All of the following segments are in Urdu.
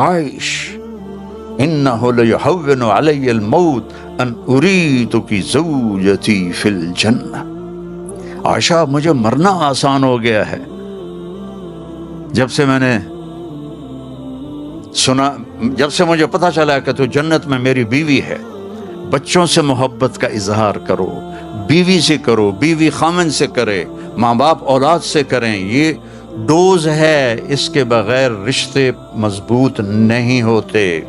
عائش انہ لیہون علی الموت ان اریدک زوجتی فی الجنہ، عائشہ مجھے مرنا آسان ہو گیا ہے جب سے میں نے سنا، جب سے مجھے پتا چلا کہ تو جنت میں میری بیوی ہے۔ بچوں سے محبت کا اظہار کرو، بیوی سے کرو، بیوی خامن سے کرے، ماں باپ اولاد سے کریں، یہ ڈوز ہے، اس کے بغیر رشتے مضبوط نہیں ہوتے۔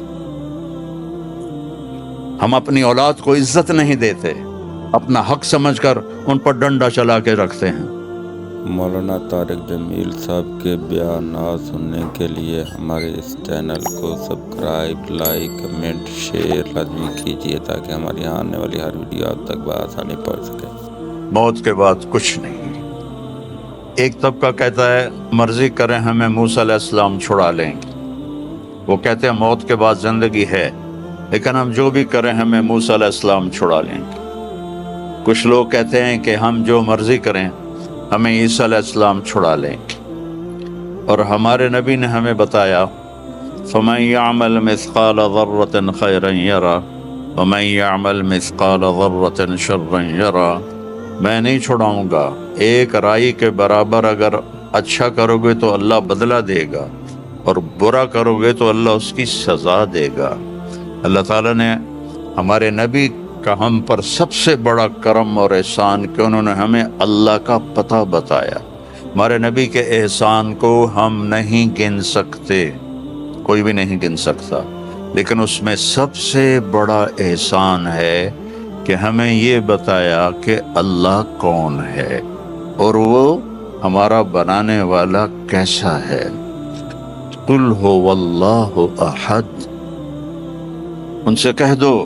ہم اپنی اولاد کو عزت نہیں دیتے، اپنا حق سمجھ کر ان پر ڈنڈا چلا کے رکھتے ہیں۔ مولانا طارق جمیل صاحب کے بیانات سننے کے لیے ہمارے اس چینل کو سبسکرائب، لائک، کمنٹ، شیئر لازمی کیجیے تاکہ ہماری آنے والی ہر ویڈیو آپ تک بآسانی پہنچ سکے۔ موت کے بعد کچھ نہیں۔ ایک طبقہ کہتا ہے مرضی کریں ہمیں موسیٰ علیہ السلام چھڑا لیں گے، وہ کہتے ہیں موت کے بعد زندگی ہے، لیکن ہم جو بھی کریں ہمیں موسیٰ علیہ السلام چھڑا لیں گے۔ کچھ لوگ کہتے ہیں کہ ہم جو مرضی کریں ہمیں عیسیٰ علیہ السلام چھڑا لیں گے، اور ہمارے نبی نے ہمیں بتایا فَمَن يَعْمَلْ مِثْقَالَ ذَرَّةٍ خَيْرًا يَرَهُ وَمَن يَعْمَلْ مِثْقَالَ ذَرَّةٍ شَرًّا يَرَهُ، میں نہیں چھڑاؤں گا، ایک رائی کے برابر اگر اچھا کرو گے تو اللہ بدلہ دے گا، اور برا کرو گے تو اللہ اس کی سزا دے گا۔ اللہ تعالیٰ نے ہمارے نبی کا ہم پر سب سے بڑا کرم اور احسان کہ انہوں نے ہمیں اللہ کا پتہ بتایا۔ ہمارے نبی کے احسان کو ہم نہیں گن سکتے، کوئی بھی نہیں گن سکتا، لیکن اس میں سب سے بڑا احسان ہے کہ ہمیں یہ بتایا کہ اللہ کون ہے اور وہ ہمارا بنانے والا کیسا ہے۔ قل هو اللہ احد، ان سے کہہ دو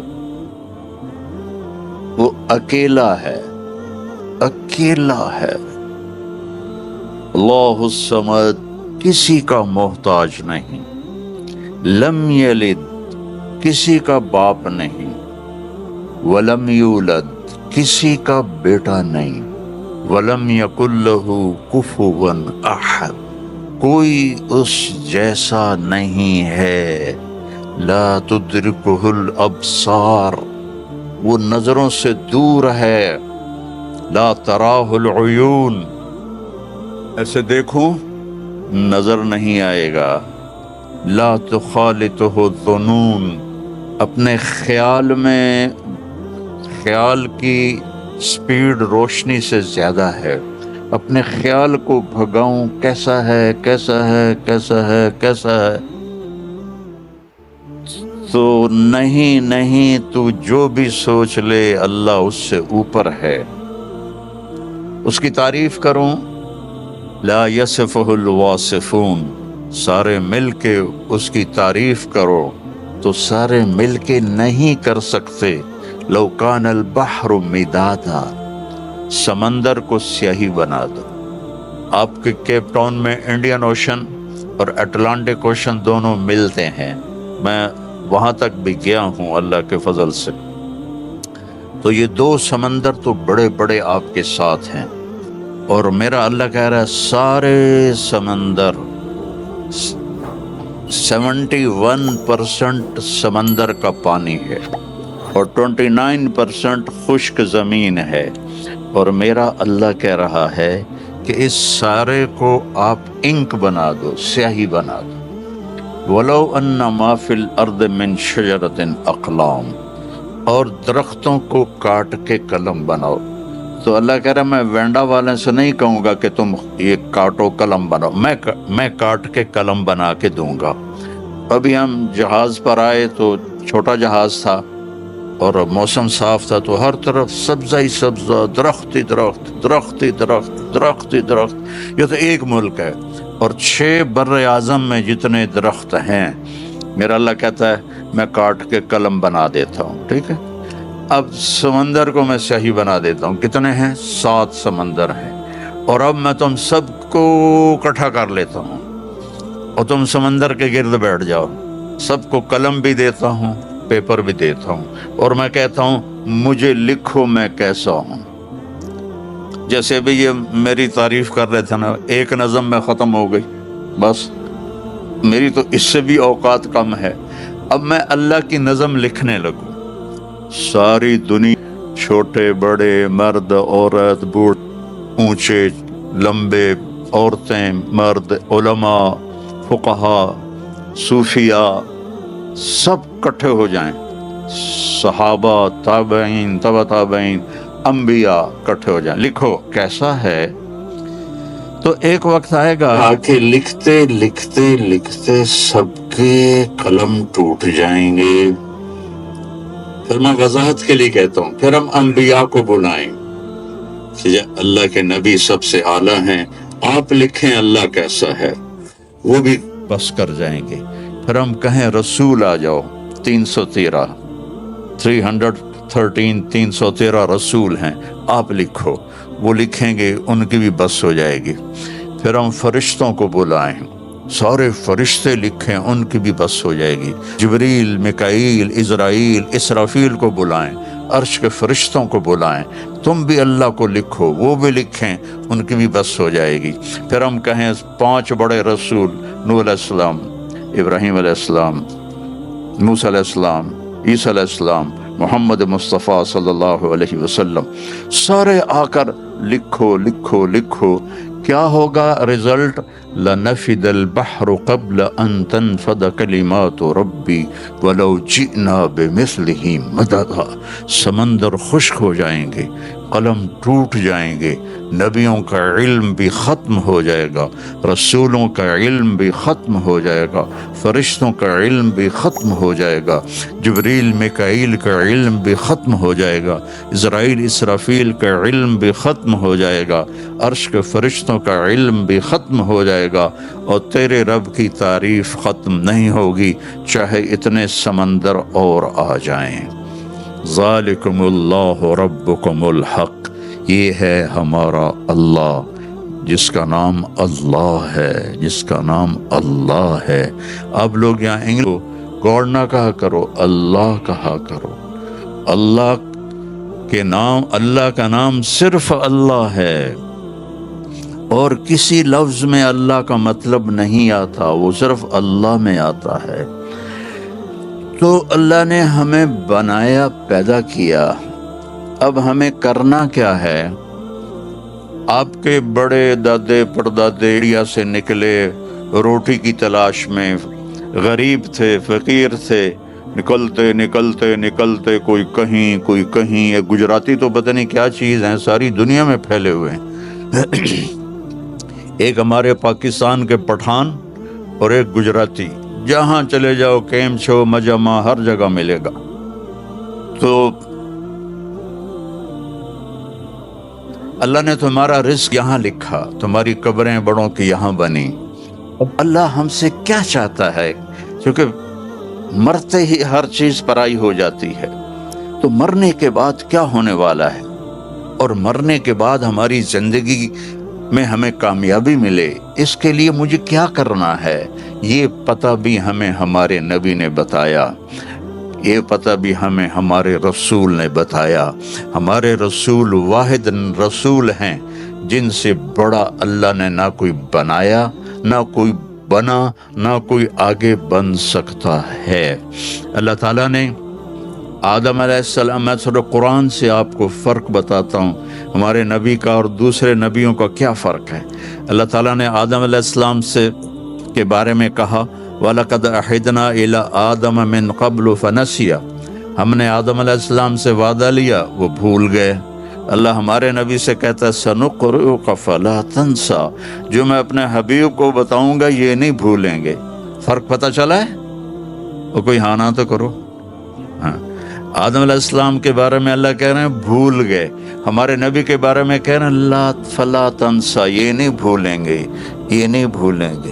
وہ اکیلا ہے، اکیلا ہے۔ اللہ الصمد، کسی کا محتاج نہیں، لم یلد، کسی کا باپ نہیں، ولم یولد، کسی کا بیٹا نہیں، ولم یکن لہ کفوا احد، کوئی اس جیسا نہیں ہے۔ لا تدرکہ الابصار، وہ نظروں سے دور ہے۔ لا تراہ العیون، ایسے دیکھوں نظر نہیں آئے گا۔ لا تخالطہ الظنون، اپنے خیال میں، خیال کی سپیڈ روشنی سے زیادہ ہے، اپنے خیال کو بھگاؤں کیسا ہے، کیسا ہے، کیسا ہے، کیسا ہے، تو نہیں تو جو بھی سوچ لے اللہ اس سے اوپر ہے۔ اس کی تعریف کروں، لا یصفہ الواصفون، سارے مل کے اس کی تعریف کرو تو سارے مل کے نہیں کر سکتے۔ لو کان البحر مدادا، سمندر کو سیاہی بنا دو۔ آپ کے کیپ ٹاؤن میں انڈین اوشن اور اٹلانٹک اوشن دونوں ملتے ہیں، میں وہاں تک بھی گیا ہوں اللہ کے فضل سے، تو یہ دو سمندر تو بڑے بڑے آپ کے ساتھ ہیں، اور میرا اللہ کہہ رہا ہے سارے سمندر 71% سمندر کا پانی ہے اور 29% خشک زمین ہے، اور میرا اللہ کہہ رہا ہے کہ اس سارے کو آپ انک بنا دو، سیاہی بنا دو۔ وَلَوْ أَنَّ مَا فِي الْأَرْضِ مِنْ شَجَرَةٍ أَقْلَامٍ، اور درختوں کو کاٹ کے قلم بناؤ۔ تو اللہ کہہ رہا ہے میں وینڈا والے سے نہیں کہوں گا کہ تم یہ کاٹو قلم بناؤ، میں کاٹ کے قلم بنا کے دوں گا۔ ابھی ہم جہاز پر آئے تو چھوٹا جہاز تھا اور موسم صاف تھا، تو ہر طرف سبزہ ہی سبزہ، درخت ہی درخت، درخت ہی درخت، درخت ہی درخت۔ یہ تو ایک ملک ہے، اور 6 بر اعظم میں جتنے درخت ہیں، میرا اللہ کہتا ہے میں کاٹ کے قلم بنا دیتا ہوں، ٹھیک ہے۔ اب سمندر کو میں سیاہی بنا دیتا ہوں، کتنے ہیں؟ 7 سمندر ہیں، اور اب میں تم سب کو اکٹھا کر لیتا ہوں اور تم سمندر کے گرد بیٹھ جاؤ، سب کو قلم بھی دیتا ہوں، پیپر بھی دیتا ہوں، اور میں کہتا ہوں مجھے لکھو میں کیسا ہوں۔ جیسے بھی یہ میری تعریف کر رہے تھے نا، ایک نظم میں ختم ہو گئی، بس میری تو اس سے بھی اوقات کم ہے، اب میں اللہ کی نظم لکھنے لگوں۔ ساری دنیا، چھوٹے بڑے، مرد عورت، بوڑھ اونچے لمبے، عورتیں مرد، علماء فقہا صوفیاء سب کٹھے ہو جائیں، صحابہ تابعین تبع تابعین انبیاء کٹھے ہو جائیں، لکھو کیسا ہے۔ تو ایک وقت آئے گا کہ لکھتے لکھتے لکھتے سب کے قلم ٹوٹ جائیں گے۔ پھر میں وضاحت کے لیے کہتا ہوں، پھر ہم انبیاء کو بلائیں کہ اللہ کے نبی سب سے اعلیٰ ہیں، آپ لکھیں اللہ کیسا ہے، وہ بھی بس کر جائیں گے۔ پھر ہم کہیں رسول آ جاؤ، 313 313 رسول ہیں، آپ لکھو، وہ لکھیں گے، ان کی بھی بس ہو جائے گی۔ پھر ہم فرشتوں کو بلائیں، سارے فرشتے لکھیں، ان کی بھی بس ہو جائے گی۔ جبریل، میکائیل، عزرائیل، اسرافیل کو بلائیں، عرش کے فرشتوں کو بلائیں، تم بھی اللہ کو لکھو، وہ بھی لکھیں، ان کی بھی بس ہو جائے گی۔ پھر ہم کہیں 5 بڑے رسول، نوح علیہ السلام، ابراہیم علیہ السلام، موسیٰ علیہ السلام، عیسیٰ علیہ السلام، محمد مصطفیٰ صلی اللہ علیہ وسلم، سارے آ کر لکھو لکھو لکھو۔ کیا ہوگا رزلٹ؟ لَنَفِدَ الْبَحْرُ قَبْلَ أَن تَنْفَدَ كَلِمَاتُ رَبِّي وَلَوْ جِئْنَا بِمِثْلِهِ مَدَدًا۔ سمندر خشک ہو جائیں گے، قلم ٹوٹ جائیں گے، نبیوں کا علم بھی ختم ہو جائے گا، رسولوں کا علم بھی ختم ہو جائے گا، فرشتوں کا علم بھی ختم ہو جائے گا، جبریل میکائیل کا علم بھی ختم ہو جائے گا، اسرائیل اسرافیل کا علم بھی ختم ہو جائے گا، عرش کے فرشتوں کا علم بھی ختم ہو جائے گا، اور تیرے رب کی تعریف ختم نہیں ہوگی چاہے اتنے سمندر اور آ جائیں۔ ذالکم اللہ ربکم الحق، یہ ہے ہمارا اللہ جس کا نام اللہ ہے، جس کا نام اللہ ہے۔ اب لوگ یہاں انگلش گاڈ نہ کہا کرو، اللہ کہا کرو۔ اللہ کے نام، اللہ کا نام صرف اللہ ہے، اور کسی لفظ میں اللہ کا مطلب نہیں آتا، وہ صرف اللہ میں آتا ہے۔ تو اللہ نے ہمیں بنایا، پیدا کیا، اب ہمیں کرنا کیا ہے؟ آپ کے بڑے دادے پردادے انڈیا سے نکلے روٹی کی تلاش میں، غریب تھے، فقیر تھے، نکلتے نکلتے نکلتے کوئی کہیں کوئی کہیں، ایک گجراتی تو پتہ نہیں کیا چیز ہیں، ساری دنیا میں پھیلے ہوئے ہیں۔ ایک ہمارے پاکستان کے پٹھان اور ایک گجراتی، جہاں چلے جاؤ کیم چھو مجمع ہر جگہ ملے گا۔ تو اللہ نے تمہارا رزق یہاں لکھا، تمہاری قبریں بڑوں کی یہاں بنی۔ اب اللہ ہم سے کیا چاہتا ہے؟ کیونکہ مرتے ہی ہر چیز پرائی ہو جاتی ہے، تو مرنے کے بعد کیا ہونے والا ہے، اور مرنے کے بعد ہماری زندگی میں ہمیں کامیابی ملے، اس کے لیے مجھے کیا کرنا ہے، یہ پتہ بھی ہمیں ہمارے نبی نے بتایا، یہ پتہ بھی ہمیں ہمارے رسول نے بتایا۔ ہمارے رسول واحد رسول ہیں جن سے بڑا اللہ نے نہ کوئی بنایا، نہ کوئی بنا، نہ کوئی آگے بن سکتا ہے۔ اللہ تعالیٰ نے آدم علیہ السلام، میں تھوڑا قرآن سے آپ کو فرق بتاتا ہوں، ہمارے نبی کا اور دوسرے نبیوں کا کیا فرق ہے۔ اللہ تعالیٰ نے آدم علیہ السلام سے کے بارے میں کہا وَلَقَدْ أَحِدْنَا إِلَىٰ آدَمَ مِن قَبْلُ فَنَسِيَ، ہم نے آدم علیہ السلام سے وعدہ لیا، وہ بھول گئے۔ اللہ ہمارے نبی سے کہتا ہے سَنُقْرِئُكَ فَلَا تَنْسَىٰ، جو میں اپنے حبیب کو بتاؤں گا یہ نہیں بھولیں گے۔ فرق پتہ چلا ہے؟ وہ کوئی ہاں نہ تو کرو۔ ہاں، آدم علیہ السلام کے بارے میں اللہ کہہ رہے ہیں بھول گئے، ہمارے نبی کے بارے میں کہہ رہے ہیں لا فلا تنسا، یہ نہیں بھولیں گے، یہ نہیں بھولیں گے۔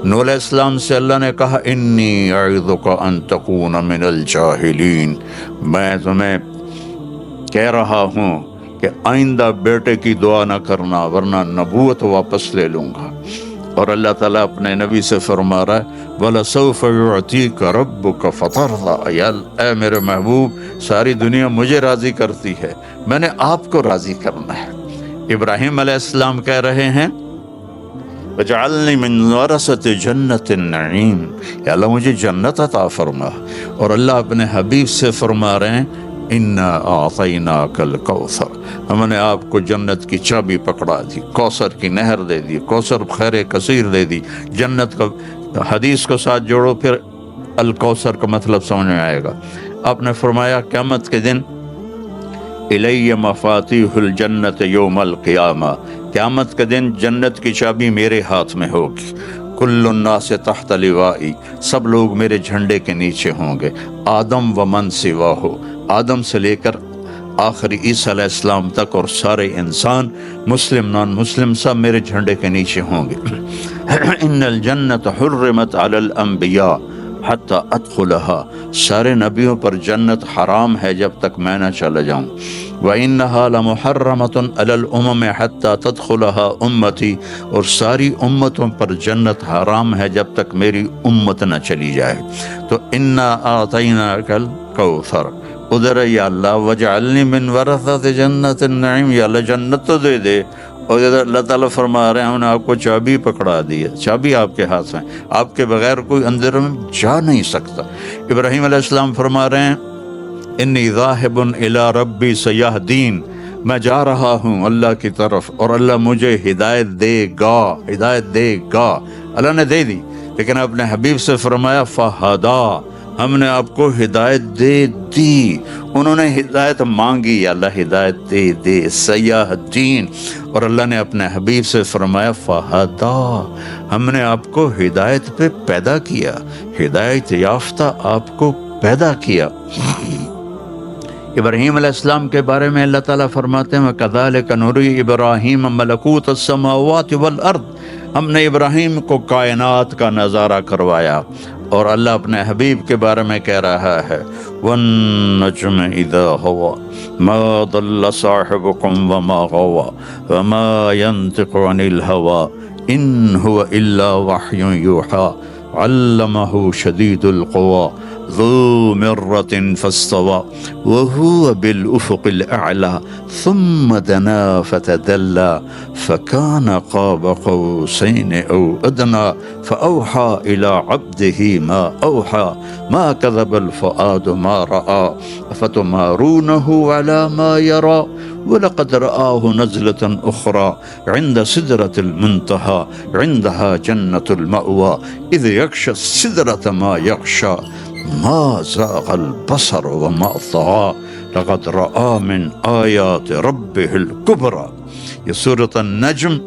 نوح علیہ السلام سے اللہ نے کہا انی اعظک ان تکون من الجاہلین، میں تمہیں کہہ رہا ہوں کہ آئندہ بیٹے کی دعا نہ کرنا ورنہ نبوت واپس لے لوں گا۔ اور اللہ تعالیٰ اپنے نبی سے فرما رہا ہے وَلَسَوْفَ يُعْطِيكَ رَبُّكَ فَتَرْضَىٰ، اے میرے محبوب، ساری دنیا مجھے راضی کرتی ہے، میں نے آپ کو راضی کرنا ہے۔ ابراہیم علیہ السلام کہہ رہے ہیں وجعلنی من ورثۃ جنت النعیم، یا اللہ مجھے جنت عطا فرما۔ اور اللہ اپنے حبیب سے فرما رہے ہیں انا اعطیناک الکوثر، ہم نے آپ کو جنت کی چابی پکڑا دی، کوثر کی نہر دے دی، کوثر خیر کثیر دے دی، جنت کا حدیث کو ساتھ جوڑو پھر الکوثر کا مطلب سمجھ میں آئے گا۔ آپ نے فرمایا قیامت کے دن الی مفاتیح الجنت یوم القیامہ، قیامت کے دن جنت کی چابی میرے ہاتھ میں ہوگی، کل الناس تحت لوائی، سب لوگ میرے جھنڈے کے نیچے ہوں گے، آدم و من سواہ، آدم سے لے کر آخری عیسیٰ علیہ السلام تک، اور سارے انسان مسلم نان مسلم سب میرے جھنڈے کے نیچے ہوں گے۔ ان الجنت حرمت علی الانبیاء حتی ادخلہا، سارے نبیوں پر جنت حرام ہے جب تک میں نہ چلا جاؤں۔ وَإِنَّهَا لَمُحَرَّمَةٌ عَلَى الْأُمَمِ حَتَّى تَدْخُلَهَا أُمَّتِي، اور ساری امتوں پر جنت حرام ہے جب تک میری امت نہ چلی جائے۔ تو اِنَّا أَعْطَيْنَاكَ الْكَوْثَرَ، ادھر یا اللہ وَجْعَلْنِي مِنْ وَرَثَةِ جَنَّةِ النَّعِيمِ، یا اللہ جنت تو دے دے۔ اور ادھر اللہ تعالیٰ فرما رہے ہیں ہم نے آپ کو چابی پکڑا دی ہے، چابی آپ کے ہاتھ میں، آپ کے بغیر کوئی اندر میں جا نہیں سکتا۔ ابراہیم علیہ السلام فرما رہے ہیں انی ذاہب الی ربی سیہدین، میں جا رہا ہوں اللہ کی طرف اور اللہ مجھے ہدایت دے گا، ہدایت دے گا۔ اللہ نے دے دی، لیکن اپنے حبیب سے فرمایا فہدا، ہم نے آپ کو ہدایت دے دی۔ انہوں نے ہدایت مانگی، یا اللہ ہدایت دے دے، سیہدین۔ اور اللہ نے اپنے حبیب سے فرمایا فہدا، ہم نے آپ کو ہدایت پہ پیدا کیا، ہدایت یافتہ آپ کو پیدا کیا۔ ابراہیم علیہ السلام کے بارے میں اللہ تعالیٰ فرماتے ہیں وَكَذَلِكَ نُرِي إِبْرَاهِيمَ مَلَكُوتَ السَّمَاوَاتِ وَالْأَرْضِ، ہم نے ابراہیم کو کائنات کا نظارہ کروایا۔ اور اللہ اپنے حبیب کے بارے میں کہہ رہا ہے وَالنَّجْمِ إِذَا هَوَى مَا ضَلَّ صَاحِبُكُمْ وَمَا غَوَى وَمَا يَنطِقُ عَنِ الْهَوَى إِنْ هُوَ إِلَّا وَحْيٌ يُوحَى علمه شدید القوى ذو مرة فاستوى وهو بالأفق الأعلى ثم دنا فتدلى فكان قاب قوسين أو أدنى فأوحى إلى عبده ما أوحى ما كذب الفؤاد ما رأى أفتمارونه على ما يرى وَلَقَدْ رَآهُ نَزْلَةً أُخْرَى عِنْدَ سِدْرَةِ الْمُنْتَهَى عِنْدَهَا جَنَّةُ الْمَأْوَى إِذْ يَغْشَى السِّدْرَةَ مَا يَغْشَى مَا زَاغَ الْبَصَرُ وَمَا طَغَى لَقَدْ رَآ مِنْ آيَاتِ رَبِّهِ الْكُبْرَى۔ یہ سورۃ النجم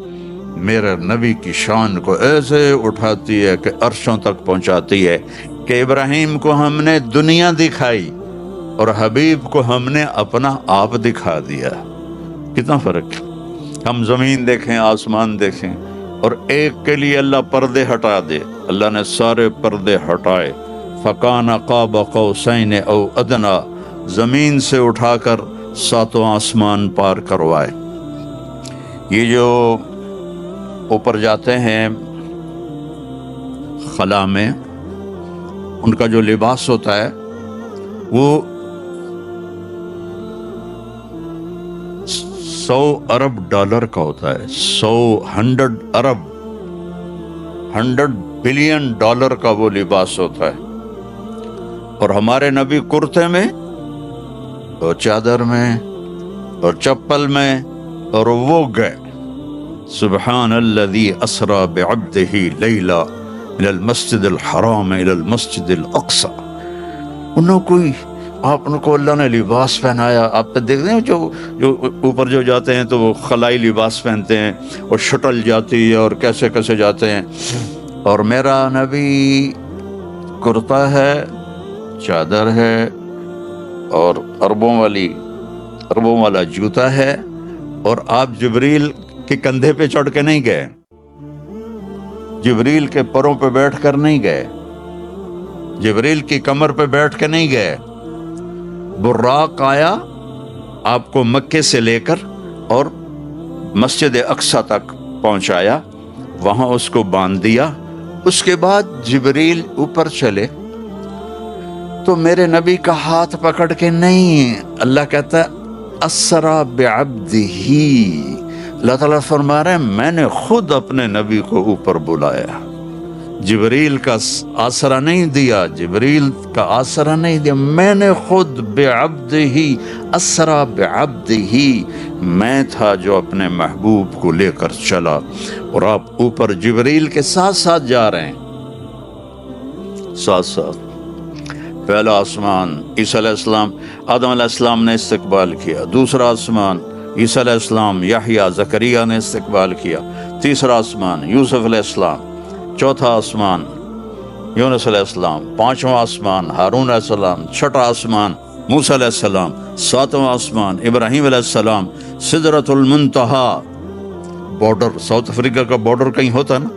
میرے نبی کی شان کو ایسے اٹھاتی ہے کہ عرشوں تک پہنچاتی ہے کہ ابراہیم کو ہم نے دنیا دکھائی اور حبیب کو ہم نے اپنا آپ دکھا دیا۔ کتنا فرق ہے، ہم زمین دیکھیں آسمان دیکھیں اور ایک کے لیے اللہ پردے ہٹا دے، اللہ نے سارے پردے ہٹائے، فَكَانَ قَابَ قَوْسَيْنِ أَوْ أَدْنَىٰ، زمین سے اٹھا کر ساتوں آسمان پار کروائے۔ یہ جو اوپر جاتے ہیں خلا میں، ان کا جو لباس ہوتا ہے وہ 100 ارب ڈالر کا ہوتا ہے، 100 ارب 100 بلین ڈالر کا وہ لباس ہوتا ہے۔ اور ہمارے نبی کرتے میں اور چادر میں اور چپل میں، اور وہ گئے سبحان الذی اسری بعبدہ لیلا الی المسجد الحرام الی المسجد الاقصی۔ انہوں کوئی آپ ان کو اللہ نے لباس پہنایا۔ آپ دیکھتے ہیں جو اوپر جو جاتے ہیں تو وہ خلائی لباس پہنتے ہیں اور شٹل جاتی ہے اور کیسے کیسے جاتے ہیں، اور میرا نبی کرتا ہے، چادر ہے اور اربوں والا جوتا ہے، اور آپ جبریل کے کندھے پہ چڑھ کے نہیں گئے، جبریل کے پروں پہ بیٹھ کر نہیں گئے، جبریل کی کمر پہ بیٹھ کے نہیں گئے۔ براق آیا آپ کو مکے سے لے کر اور مسجد اقصیٰ تک پہنچایا، وہاں اس کو باندھ دیا، اس کے بعد جبریل اوپر چلے تو میرے نبی کا ہاتھ پکڑ کے نہیں، اللہ کہتا ہے اسرا بعبدہ اللہ تعالیٰ فرما رہے ہیں میں نے خود اپنے نبی کو اوپر بلایا، جبریل کا آسرا نہیں دیا، جبریل کا آسرا نہیں دیا، میں نے خود بعبدہ اسرا بعبدہ، میں تھا جو اپنے محبوب کو لے کر چلا، اور آپ اوپر جبریل کے ساتھ ساتھ جا رہے ہیں، ساتھ ساتھ۔ پہلا آسمان عیسیٰ علیہ السلام، آدم علیہ السلام نے استقبال کیا، دوسرا آسمان عیسیٰ علیہ السلام، یحییٰ، زکریا نے استقبال کیا، تیسرا آسمان یوسف علیہ السلام، چوتھا آسمان یونس علیہ السلام، پانچواں آسمان ہارون علیہ السلام، چھٹا آسمان موسیٰ علیہ السلام، ساتواں آسمان ابراہیم علیہ السلام، سدرۃ المنتہا، بارڈر ساؤتھ افریقہ کا بارڈر کہیں ہوتا نا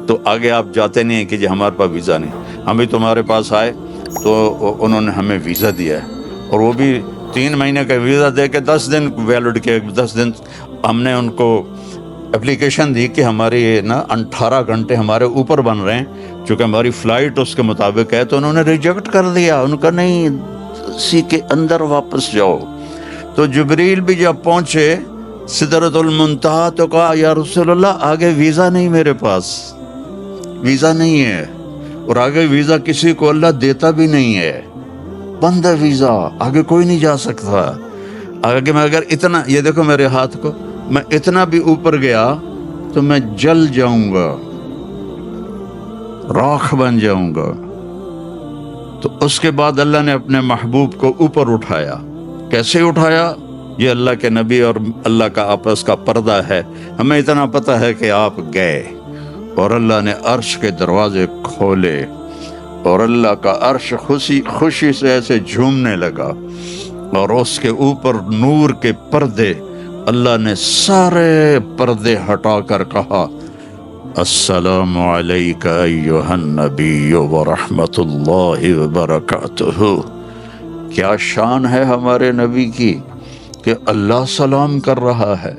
تو آگے آپ جاتے نہیں ہیں کہ جی ہمارے پاس ویزا نہیں، ہم بھی تمہارے پاس آئے تو انہوں نے ہمیں ویزا دیا ہے، اور وہ بھی 3 مہینے کا ویزا دے کے 10 دن ویلڈ کے 10 دن ہم نے ان کو اپلیکیشن دی کہ ہمارے یہ نا 18 گھنٹے ہمارے اوپر بن رہے ہیں، چونکہ ہماری فلائٹ اس کے مطابق ہے، تو انہوں نے ریجیکٹ کر دیا، ان کا نہیں اسی کے اندر واپس جاؤ۔ تو جبریل بھی جب پہنچے سدرۃ المنتہا تو کہا یا رسول اللہ آگے ویزا نہیں، میرے پاس ویزا نہیں ہے، اور آگے ویزا کسی کو اللہ دیتا بھی نہیں ہے، بند ہے ویزا، آگے کوئی نہیں جا سکتا آگے۔ میں اگر اتنا، یہ دیکھو میرے ہاتھ کو، میں اتنا بھی اوپر گیا تو میں جل جاؤں گا، راکھ بن جاؤں گا۔ تو اس کے بعد اللہ نے اپنے محبوب کو اوپر اٹھایا۔ کیسے اٹھایا؟ یہ اللہ کے نبی اور اللہ کا آپس کا پردہ ہے، ہمیں اتنا پتہ ہے کہ آپ گئے، اور اللہ نے عرش کے دروازے کھولے، اور اللہ کا عرش خوشی سے ایسے جھومنے لگا، اور اس کے اوپر نور کے پردے، اللہ نے سارے پردے ہٹا کر کہا السلام علیک ایھا النبی ورحمۃ اللہ وبرکاتہ۔ کیا شان ہے ہمارے نبی کی کہ اللہ سلام کر رہا ہے۔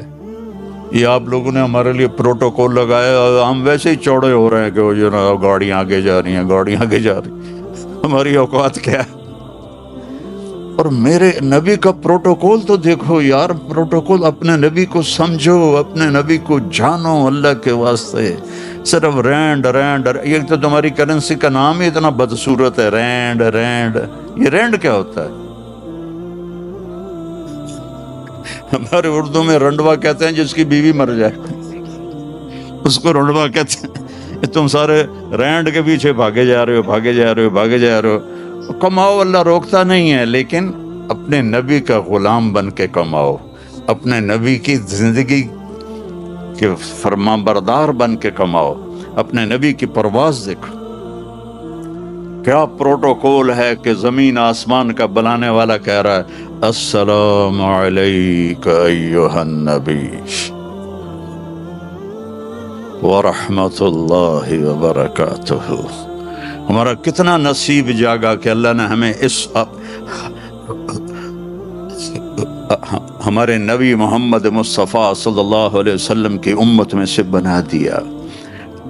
یہ آپ لوگوں نے ہمارے لیے پروٹوکول لگایا، ہم ویسے ہی چوڑے ہو رہے ہیں کہ وہ جناب گاڑیاں آگے جا رہی ہیں، گاڑیاں آگے جا رہی ہیں، ہماری اوقات کیا ہے؟ اور میرے نبی کا پروٹوکول تو دیکھو یار، پروٹوکول، اپنے نبی کو سمجھو، اپنے نبی کو جانو اللہ کے واسطے۔ صرف رینڈ رینڈ، یہ تو تمہاری کرنسی کا نام ہی اتنا بدصورت ہے، رینڈ رینڈ۔ یہ رینڈ کیا ہوتا ہے؟ ہمارے اردو میں رنڈوا کہتے ہیں جس کی بیوی مر جائے، اس کو رنڈوا کہتے ہیں۔ تم سارے رینڈ کے پیچھے بھاگے جا رہے ہو، بھاگے جا رہے ہو، بھاگے جا رہے ہو۔ کماؤ، اللہ روکتا نہیں ہے، لیکن اپنے نبی کا غلام بن کے کماؤ، اپنے نبی کی زندگی کے فرما بردار بن کے کماؤ، اپنے نبی کی پرواز دیکھو۔ کیا پروٹوکول ہے کہ زمین آسمان کا بنانے والا کہہ رہا ہے السلام علیک ایھا النبی ورحمۃ اللہ وبرکاتہ۔ ہمارا کتنا نصیب جاگا کہ اللہ نے ہمیں اس ہمارے نبی محمد مصطفیٰ صلی اللہ علیہ وسلم کی امت میں سے بنا دیا۔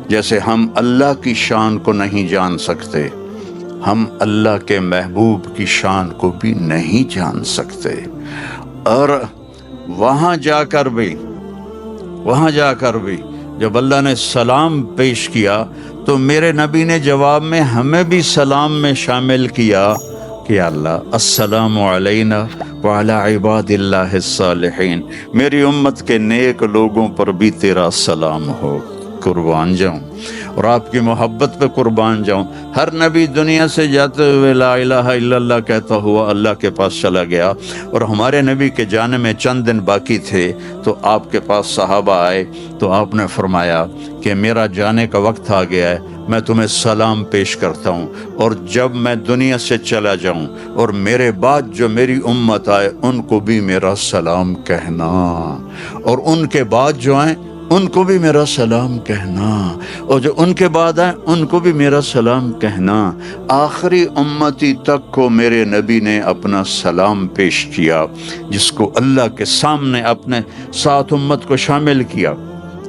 جیسے ہم اللہ کی شان کو نہیں جان سکتے، ہم اللہ کے محبوب کی شان کو بھی نہیں جان سکتے، اور وہاں جا کر بھی جب اللہ نے سلام پیش کیا تو میرے نبی نے جواب میں ہمیں بھی سلام میں شامل کیا کہ اللہ السلام علینا وعلی عباد اللہ الصالحین، میری امت کے نیک لوگوں پر بھی تیرا سلام ہو۔ قربان جاؤں اور آپ کی محبت پہ قربان جاؤں۔ ہر نبی دنیا سے جاتے ہوئے لا الہ الا اللہ کہتا ہوا اللہ کے پاس چلا گیا، اور ہمارے نبی کے جانے میں چند دن باقی تھے تو آپ کے پاس صحابہ آئے تو آپ نے فرمایا کہ میرا جانے کا وقت آ گیا ہے، میں تمہیں سلام پیش کرتا ہوں، اور جب میں دنیا سے چلا جاؤں اور میرے بعد جو میری امت آئے ان کو بھی میرا سلام کہنا، اور ان کے بعد جو آئیں ان کو بھی میرا سلام کہنا، اور جو ان کے بعد آئیں ان کو بھی میرا سلام کہنا۔ آخری امتی تک کو میرے نبی نے اپنا سلام پیش کیا، جس کو اللہ کے سامنے اپنے ساتھ امت کو شامل کیا۔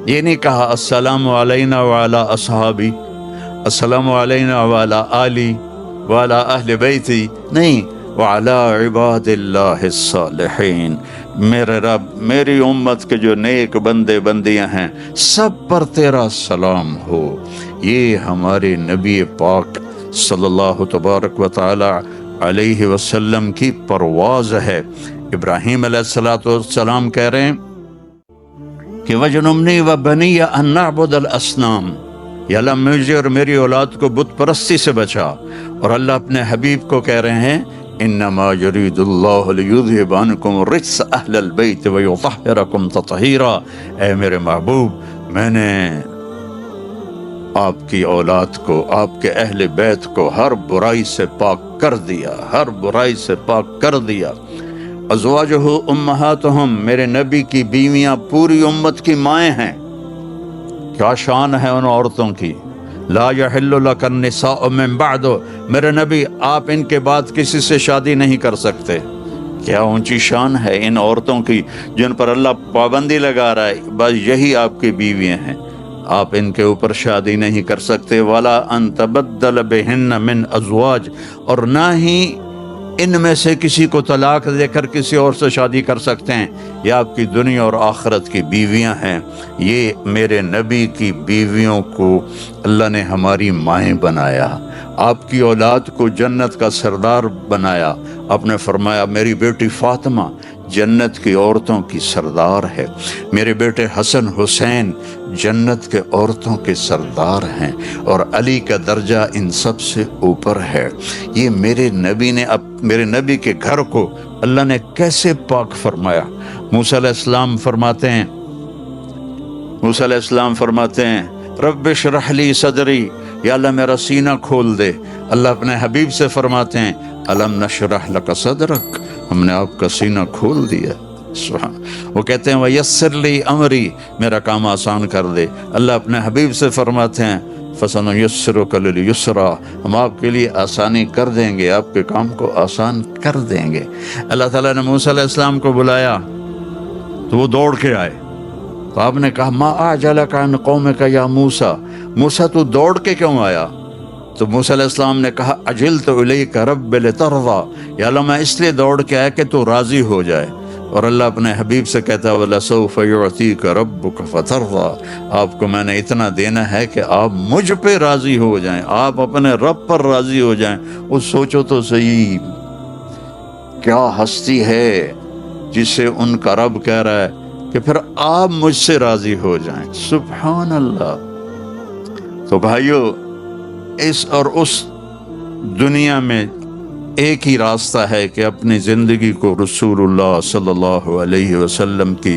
یہ نہیں کہا السلام علینا وعلی اصحابی، السلام علینا وعلی آلی وعلی اہل بیتی، نہیں، وعلی عباد اللہ الصالحین، میرے رب میری امت کے جو نیک بندے بندیاں ہیں سب پر تیرا سلام ہو۔ یہ ہمارے نبی پاک صلی اللہ تبارک و تعالی علیہ وسلم کی پرواز ہے۔ ابراہیم علیہ السلام کہہ رہے ہیں کہ وَجْنُبْنِي وَبَنِيَّ أَن نَعْبُدَ الْأَصْنَامَ، یا اللہ مجھے اور میری اولاد کو بت پرستی سے بچا۔ اور اللہ اپنے حبیب کو کہہ رہے ہیں انما یرید اللہ لیذہب عنکم الرجس اہل البیت ویطہرکم تطہیرا، اے میرے محبوب میں نے آپ کی اولاد کو، آپ کے اہل بیت کو ہر برائی سے پاک کر دیا، ہر برائی سے پاک کر دیا۔ ازواجہ امہاتہم، میرے نبی کی بیویاں پوری امت کی مائیں ہیں۔ کیا شان ہے ان عورتوں کی۔ لا یحل لک النساء من بعد، میرے نبی آپ ان کے بعد کسی سے شادی نہیں کر سکتے۔ کیا اونچی شان ہے ان عورتوں کی جن پر اللہ پابندی لگا رہا ہے، بس یہی آپ کی بیویاں ہیں، آپ ان کے اوپر شادی نہیں کر سکتے۔ ولا ان تبدل بہن من ازواج، اور نہ ہی ان میں سے کسی کو طلاق دے کر کسی اور سے شادی کر سکتے ہیں، یہ آپ کی دنیا اور آخرت کی بیویاں ہیں۔ یہ میرے نبی کی بیویوں کو اللہ نے ہماری مائیں بنایا، آپ کی اولاد کو جنت کا سردار بنایا۔ آپ نے فرمایا میری بیٹی فاطمہ جنت کی عورتوں کی سردار ہے، میرے بیٹے حسن حسین جنت کے عورتوں کے سردار ہیں، اور علی کا درجہ ان سب سے اوپر ہے۔ یہ میرے نبی نے میرے نبی کے گھر کو اللہ نے کیسے پاک فرمایا۔ موسیٰ علیہ السلام فرماتے ہیں رب اشرح لی صدری، یا اللہ میرا سینہ کھول دے۔ اللہ اپنے حبیب سے فرماتے ہیں الم نشرح لک صدرک، ہم نے آپ کا سینہ کھول دیا۔ وہ کہتے ہیں ویسر لی امری، میرا کام آسان کر دے۔ اللہ اپنے حبیب سے فرماتے ہیں فسنیسرک للیسرا، ہم آپ کے لیے آسانی کر دیں گے، آپ کے کام کو آسان کر دیں گے۔ اللہ تعالیٰ نے موسیٰ علیہ السلام کو بلایا تو وہ دوڑ کے آئے، تو آپ نے کہا ما اعجلک عن قومک یا موسیٰ، موسیٰ تو دوڑ کے کیوں آیا؟ تو موسیٰ علیہ السلام نے کہا عجلت الیک رب لترضی، یا اللہ میں اس لیے دوڑ کے آیا کہ تو راضی ہو جائے۔ اور اللہ اپنے حبیب سے کہتا ہے وَلَسَوْفَ يُعْطِيكَ رَبُّكَ فَتَرْضَى، آپ کو میں نے اتنا دینا ہے کہ آپ مجھ پہ راضی ہو جائیں، آپ اپنے رب پر راضی ہو جائیں۔ وہ سوچو تو صحیح، کیا ہستی ہے جسے ان کا رب کہہ رہا ہے کہ پھر آپ مجھ سے راضی ہو جائیں۔ سبحان اللہ۔ تو بھائیو، اس اور اس دنیا میں ایک ہی راستہ ہے کہ اپنی زندگی کو رسول اللہ صلی اللہ علیہ وسلم کی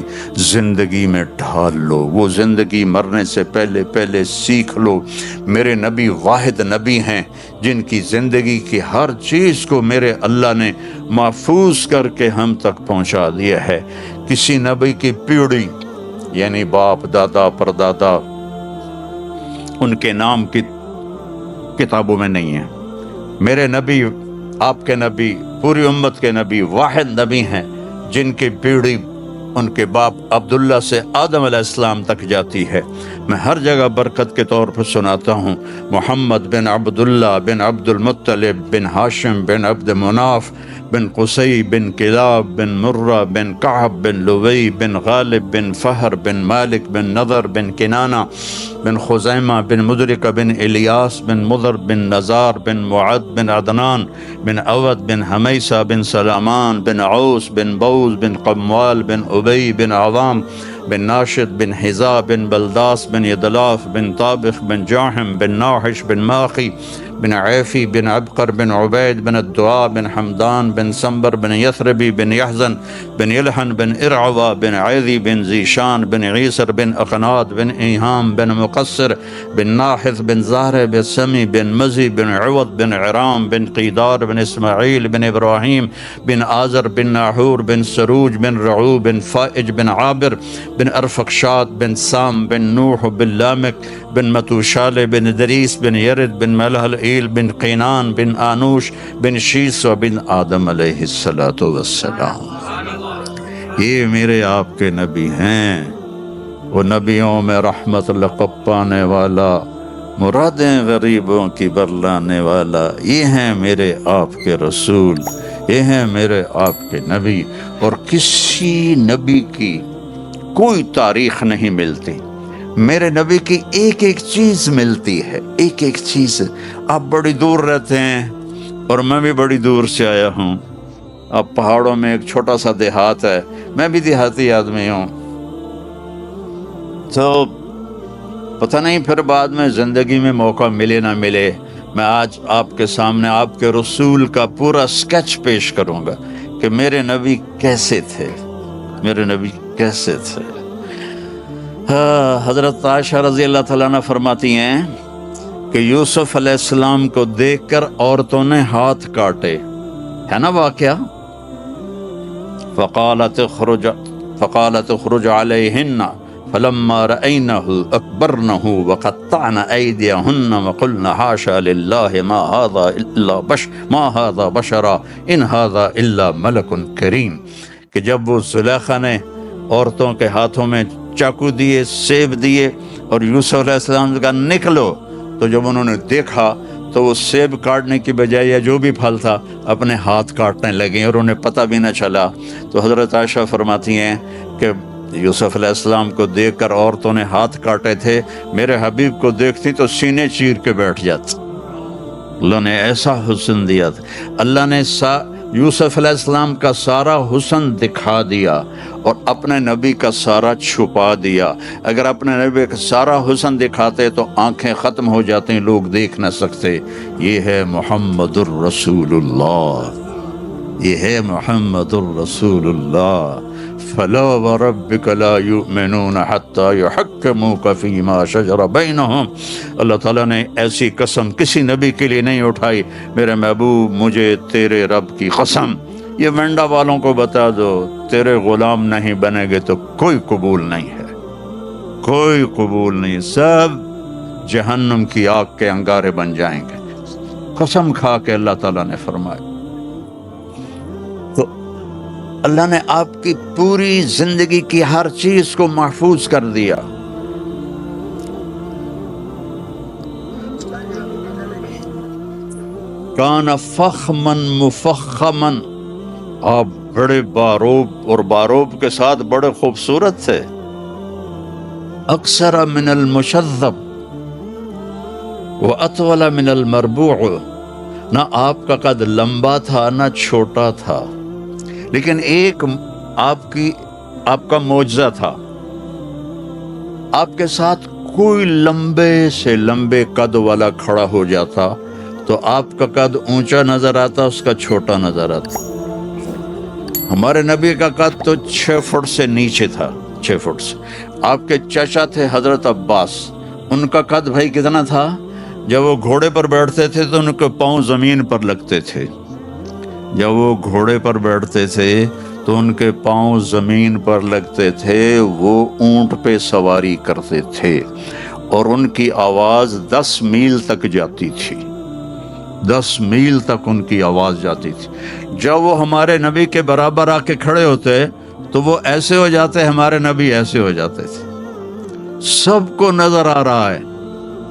زندگی میں ڈھال لو، وہ زندگی مرنے سے پہلے پہلے سیکھ لو۔ میرے نبی واحد نبی ہیں جن کی زندگی کی ہر چیز کو میرے اللہ نے محفوظ کر کے ہم تک پہنچا دیا ہے۔ کسی نبی کی پیڑھی یعنی باپ دادا پردادا ان کے نام کی کتابوں میں نہیں ہے۔ میرے نبی، آپ کے نبی، پوری امت کے نبی واحد نبی ہیں جن کی پیڑھی ان کے باپ عبداللہ سے آدم علیہ السلام تک جاتی ہے۔ میں ہر جگہ برکت کے طور پر سناتا ہوں محمد بن عبداللہ بن عبد المطلب بن ہاشم بن عبد مناف بن قصی بن کلاب بن مرہ بن کعب بن لوی بن غالب بن فہر بن مالک بن نضر بن کنانہ بن خزیمہ بن مدرکہ بن الیاس بن مضر بن نزار بن معد بن عدنان بن عود بن حمیسہ بن سلامان بن عوس بن بوز بن قموال بن ابی بن عظام بن ناشد بن حذا بن بلداس بن یدلاف بن طابخ بن جاحم بن ناحش بن ماخی بن عیفی بن عبقر بن عبید بن الدعاء بن حمدان بن سنبر بن یثربی بن یحزن بن یلحن بن ارعوہ بن عیذی بن ذیشان بن عیسر بن اقناد بن ایہام بن مقصر بن ناحث بن زہر بن سمی بن مزی بن عوض بن عرام بن قیدار بن اسماعیل بن ابراہیم بن آزر بن ناحور بن سروج بن رعو بن فائج بن عابر بن ارفقشاد بن سام بن نوح بن لامک بن متوشال بن دریس بن یرد بن ملح العیل بن قینان بن آنوش بن شیس و بن آدم علیہ السلام۔ یہ میرے آپ کے نبی ہیں، وہ نبیوں میں رحمت لقب پانے والا، مرادیں غریبوں کی برلانے والا، یہ ہیں میرے آپ کے رسول۔ یہ ہیں میرے آپ کے نبی، اور کسی نبی کی کوئی تاریخ نہیں ملتی، میرے نبی کی ایک ایک چیز ملتی ہے، ایک ایک چیز۔ آپ بڑی دور رہتے ہیں اور میں بھی بڑی دور سے آیا ہوں، آپ پہاڑوں میں ایک چھوٹا سا دیہات ہے، میں بھی دیہاتی آدمی ہوں، تو پتہ نہیں پھر بعد میں زندگی میں موقع ملے نہ ملے، میں آج آپ کے سامنے آپ کے رسول کا پورا سکیچ پیش کروں گا کہ میرے نبی کیسے تھے، میرے نبی کیسے تھے۔ حضرت عائشہ رضی اللہ تعالیٰ عنہ فرماتی ہیں کہ یوسف علیہ السلام کو دیکھ کر عورتوں نے ہاتھ کاٹے، ہے نا واقعہ؟ فقالت اخرج علیہن فلما رأینہ اکبرنہ وقطعن ایدیہن وقلن حاشا للہ ما ھذا بشرا ان ھذا الا ملک کریم، کہ جب وہ زلیخا نے عورتوں کے ہاتھوں میں چاقو دیے، سیب دیے، اور یوسف علیہ السلام کا نکلو، تو جب انہوں نے دیکھا تو وہ سیب کاٹنے کی بجائے یا جو بھی پھل تھا اپنے ہاتھ کاٹنے لگے اور انہیں پتہ بھی نہ چلا۔ تو حضرت عائشہ فرماتی ہیں کہ یوسف علیہ السلام کو دیکھ کر عورتوں نے ہاتھ کاٹے تھے، میرے حبیب کو دیکھتی تو سینے چیر کے بیٹھ جاتی۔ اللہ نے ایسا حسن دیا تھا، اللہ نے یوسف علیہ السلام کا سارا حسن دکھا دیا اور اپنے نبی کا سارا چھپا دیا۔ اگر اپنے نبی کا سارا حسن دکھاتے تو آنکھیں ختم ہو جاتی، لوگ دیکھ نہ سکتے۔ یہ ہے محمد الرسول اللہ، یہ ہے محمد الرسول اللہ۔ فلا وربک لا یؤمنون حتی یحکموک فیما شجر بینہم، اللہ تعالیٰ نے ایسی قسم کسی نبی کے لیے نہیں اٹھائی، میرے محبوب مجھے تیرے رب کی قسم، یہ ونڈا والوں کو بتا دو تیرے غلام نہیں بنے گے تو کوئی قبول نہیں ہے، کوئی قبول نہیں، سب جہنم کی آگ کے انگارے بن جائیں گے، قسم کھا کے اللہ تعالیٰ نے فرمایا۔ تو اللہ نے آپ کی پوری زندگی کی ہر چیز کو محفوظ کر دیا۔ کان فخمن مفخمن، آپ بڑے باروب اور باروب کے ساتھ بڑے خوبصورت تھے۔ اکثر من المشذب واطول من المربوع، نہ آپ کا قد لمبا تھا نہ چھوٹا تھا، لیکن ایک آپ کا معجزہ تھا، آپ کے ساتھ کوئی لمبے سے لمبے قد والا کھڑا ہو جاتا تو آپ کا قد اونچا نظر آتا، اس کا چھوٹا نظر آتا۔ ہمارے نبی کا قد تو 6 فٹ سے نیچے تھا، 6 فٹ سے۔ آپ کے چچا تھے حضرت عباس، ان کا قد بھائی کتنا تھا؟ جب وہ گھوڑے پر بیٹھتے تھے تو ان کے پاؤں زمین پر لگتے تھے، جب وہ گھوڑے پر بیٹھتے تھے تو ان کے پاؤں زمین پر لگتے تھے، وہ اونٹ پہ سواری کرتے تھے اور ان کی آواز 10 میل تک جاتی تھی، 10 میل تک ان کی آواز جاتی تھی۔ جب وہ ہمارے نبی کے برابر آ کے کھڑے ہوتے تو وہ ایسے ہو جاتے، ہمارے نبی ایسے ہو جاتے تھے۔ سب کو نظر آ رہا ہے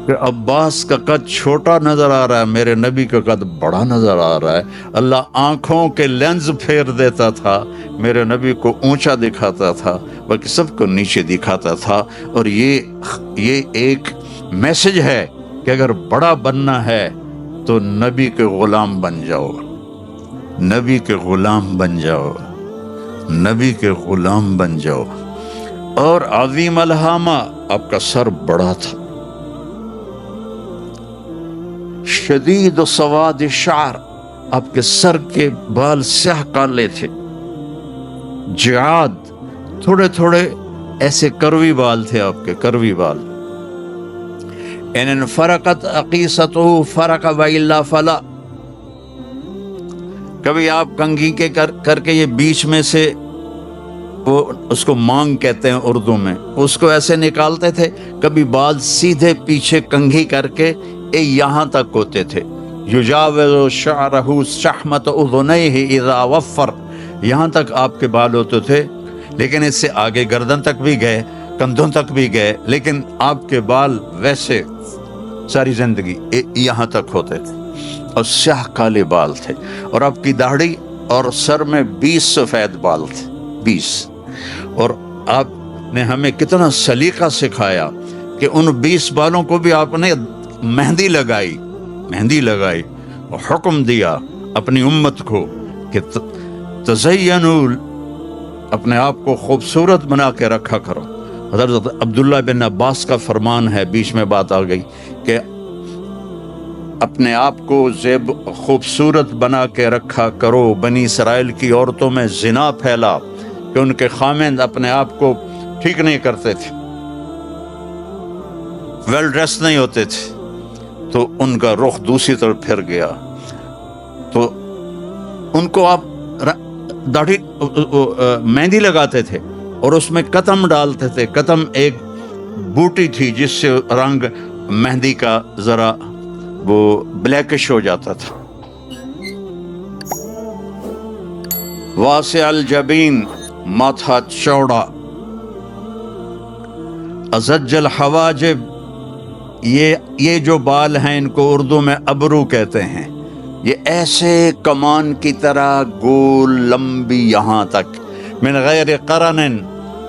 کہ عباس کا قد چھوٹا نظر آ رہا ہے، میرے نبی کا قد بڑا نظر آ رہا ہے۔ اللہ آنکھوں کے لینز پھیر دیتا تھا، میرے نبی کو اونچا دکھاتا تھا باقی سب کو نیچے دکھاتا تھا۔ اور یہ ایک میسج ہے کہ اگر بڑا بننا ہے تو نبی کے غلام بن جاؤ، نبی کے غلام بن جاؤ، نبی کے غلام بن جاؤ۔ اور عظیم الہامہ، آپ کا سر بڑا تھا، شدید سواد شعر، آپ کے سر کے بال سیاہ کالے تھے، جعاد، تھوڑے تھوڑے ایسے کروی بال تھے آپ کے، کروی بال۔ ان فرقت عقیصتہ فرق والا فلا، کبھی آپ کنگھی کے کر کے یہ بیچ میں سے، وہ اس کو مانگ کہتے ہیں اردو میں، اس کو ایسے نکالتے تھے، کبھی بال سیدھے پیچھے کنگھی کر کے یہاں تک ہوتے تھے۔ یجاوز شعرہ شحمۃ اذنیہ اذا وفر، یہاں تک آپ کے بال ہوتے تھے، لیکن اس سے آگے گردن تک بھی گئے، کندھوں تک بھی گئے، لیکن آپ کے بال ویسے ساری زندگی یہاں تک ہوتے تھے اور سیاہ کالے بال تھے۔ اور آپ کی داڑھی اور سر میں 20 سفید بال تھے، 20۔ اور آپ نے ہمیں کتنا سلیقہ سکھایا کہ ان 20 بالوں کو بھی آپ نے مہندی لگائی اور حکم دیا اپنی امت کو کہ تزینوا، اپنے آپ کو خوبصورت بنا کے رکھا کرو۔ حضرت عبداللہ بن عباس کا فرمان ہے، بیچ میں بات آ گئی، کہ اپنے آپ کو خوبصورت بنا کے رکھا کرو۔ بنی اسرائیل کی عورتوں میں زنا پھیلا کہ ان کے خامند اپنے آپ کو ٹھیک نہیں کرتے تھے، ویل ڈریس نہیں ہوتے تھے، تو ان کا رخ دوسری طرف پھر گیا، تو ان کو آپ داڑھی مہندی لگاتے تھے اور اس میں قطم ڈالتے تھے۔ قطم ایک بوٹی تھی جس سے رنگ مہندی کا ذرا وہ بلیکش ہو جاتا تھا۔ واسع الجبین، ماتھا چوڑا، ازج الحواجب، یہ جو بال ہیں ان کو اردو میں ابرو کہتے ہیں، یہ ایسے کمان کی طرح گول لمبی یہاں تک، من غیر قرن،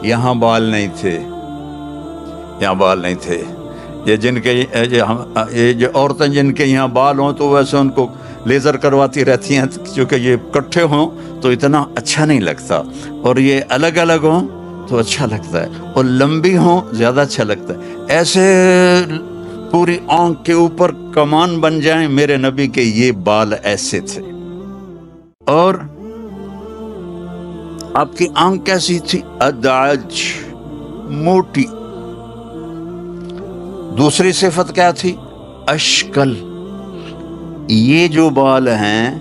یہاں بال نہیں تھے، یہ جو عورتیں جن کے یہاں بال ہوں تو ویسے ان کو لیزر کرواتی رہتی ہیں، کیونکہ یہ اکٹھے ہوں تو اتنا اچھا نہیں لگتا، اور یہ الگ الگ ہوں تو اچھا لگتا ہے، اور لمبی ہوں زیادہ اچھا لگتا ہے۔ ایسے پوری آنکھ کے اوپر کمان بن جائیں، میرے نبی کے یہ بال ایسے تھے۔ اور آپ کی آنکھ کیسی تھی؟ ادعج، موٹی۔ دوسری صفت کیا تھی؟ اشکل۔ یہ جو بال ہیں،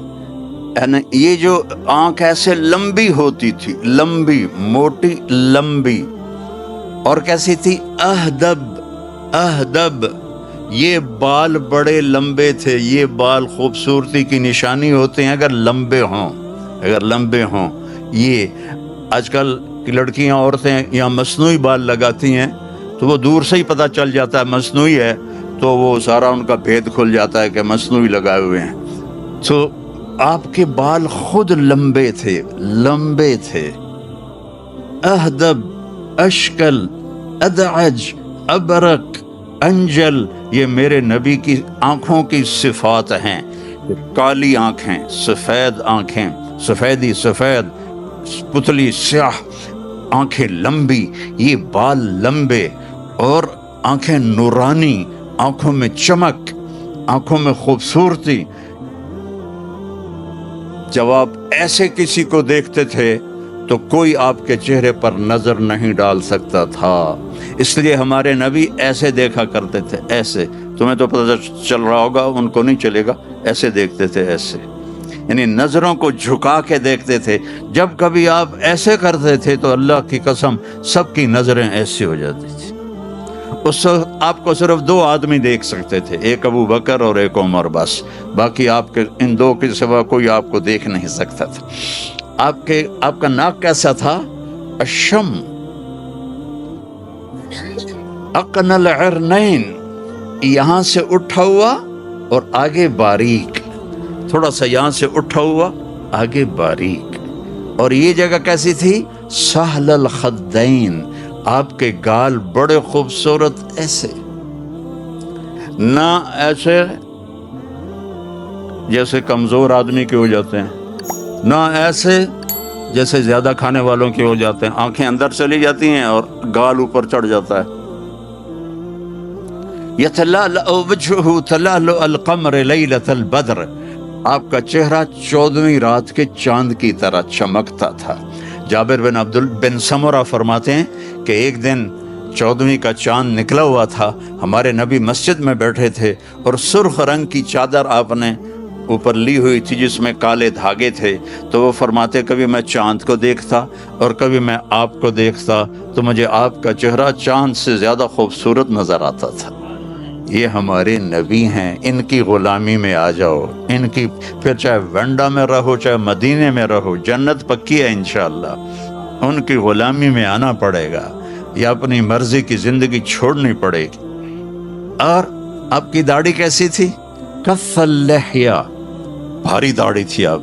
یہ جو آنکھ ایسے لمبی ہوتی تھی، لمبی، موٹی، لمبی، اور کیسی تھی؟ اہدب، یہ بال بڑے لمبے تھے۔ یہ بال خوبصورتی کی نشانی ہوتے ہیں اگر لمبے ہوں۔ یہ آج کل کی لڑکیاں، عورتیں یہاں مصنوعی بال لگاتی ہیں تو وہ دور سے ہی پتہ چل جاتا ہے مصنوعی ہے، تو وہ سارا ان کا بھید کھل جاتا ہے کہ مصنوعی لگائے ہوئے ہیں۔ تو آپ کے بال خود لمبے تھے، اہدب، اشکل، ادعج، ابرق، انجل، یہ میرے نبی کی آنکھوں کی صفات ہیں۔ کالی آنکھیں، سفید آنکھیں، سفید پتلی سیاہ آنکھیں لمبی، یہ بال لمبے، اور آنکھیں نورانی، آنکھوں میں چمک، آنکھوں میں خوبصورتی۔ جب آپ ایسے کسی کو دیکھتے تھے تو کوئی آپ کے چہرے پر نظر نہیں ڈال سکتا تھا، اس لیے ہمارے نبی ایسے دیکھا کرتے تھے، ایسے۔ تمہیں تو پتہ چل رہا ہوگا، ان کو نہیں چلے گا، ایسے دیکھتے تھے، ایسے، یعنی نظروں کو جھکا کے دیکھتے تھے۔ جب کبھی آپ ایسے کرتے تھے تو اللہ کی قسم سب کی نظریں ایسی ہو جاتی تھی۔ اس وقت آپ کو صرف 2 آدمی دیکھ سکتے تھے، ایک ابو بکر اور ایک عمر، بس، باقی آپ کے ان 2 کے سوا کوئی آپ کو دیکھ نہیں سکتا تھا۔ آپ کا ناک کیسا تھا؟ اشم، اقن العرنین، یہاں سے اٹھا ہوا اور آگے باریک، تھوڑا سا یہاں سے اٹھا ہوا آگے باریک۔ اور یہ جگہ کیسی تھی؟ سہل الخدین، آپ کے گال بڑے خوبصورت، ایسے، نہ ایسے جیسے کمزور آدمی کے ہو جاتے ہیں، نہ ایسے جیسے زیادہ کھانے والوں کے ہو جاتے ہیں، آنکھیں اندر چلی جاتی ہیں اور گال اوپر چڑھ جاتا ہے۔ یتلألأ وجهه تلألؤ القمر لیلۃ البدر، آپ کا چہرہ 14ویں رات کے چاند کی طرح چمکتا تھا۔ جابر بن سمرہ فرماتے ہیں کہ ایک دن 14ویں کا چاند نکلا ہوا تھا، ہمارے نبی مسجد میں بیٹھے تھے اور سرخ رنگ کی چادر آپ نے اوپر لی ہوئی تھی جس میں کالے دھاگے تھے، تو وہ فرماتے کبھی میں چاند کو دیکھتا اور کبھی میں آپ کو دیکھتا تو مجھے آپ کا چہرہ چاند سے زیادہ خوبصورت نظر آتا تھا۔ یہ ہمارے نبی ہیں، ان کی غلامی میں آ جاؤ، ان کی، پھر چاہے ونڈا میں رہو چاہے مدینے میں رہو، جنت پکی ہے انشاءاللہ۔ ان کی غلامی میں آنا پڑے گا یا اپنی مرضی کی زندگی چھوڑنی پڑے گی۔ اور آپ کی داڑھی کیسی تھی؟ کف اللحیہ، بھاری داڑھی تھی آپ،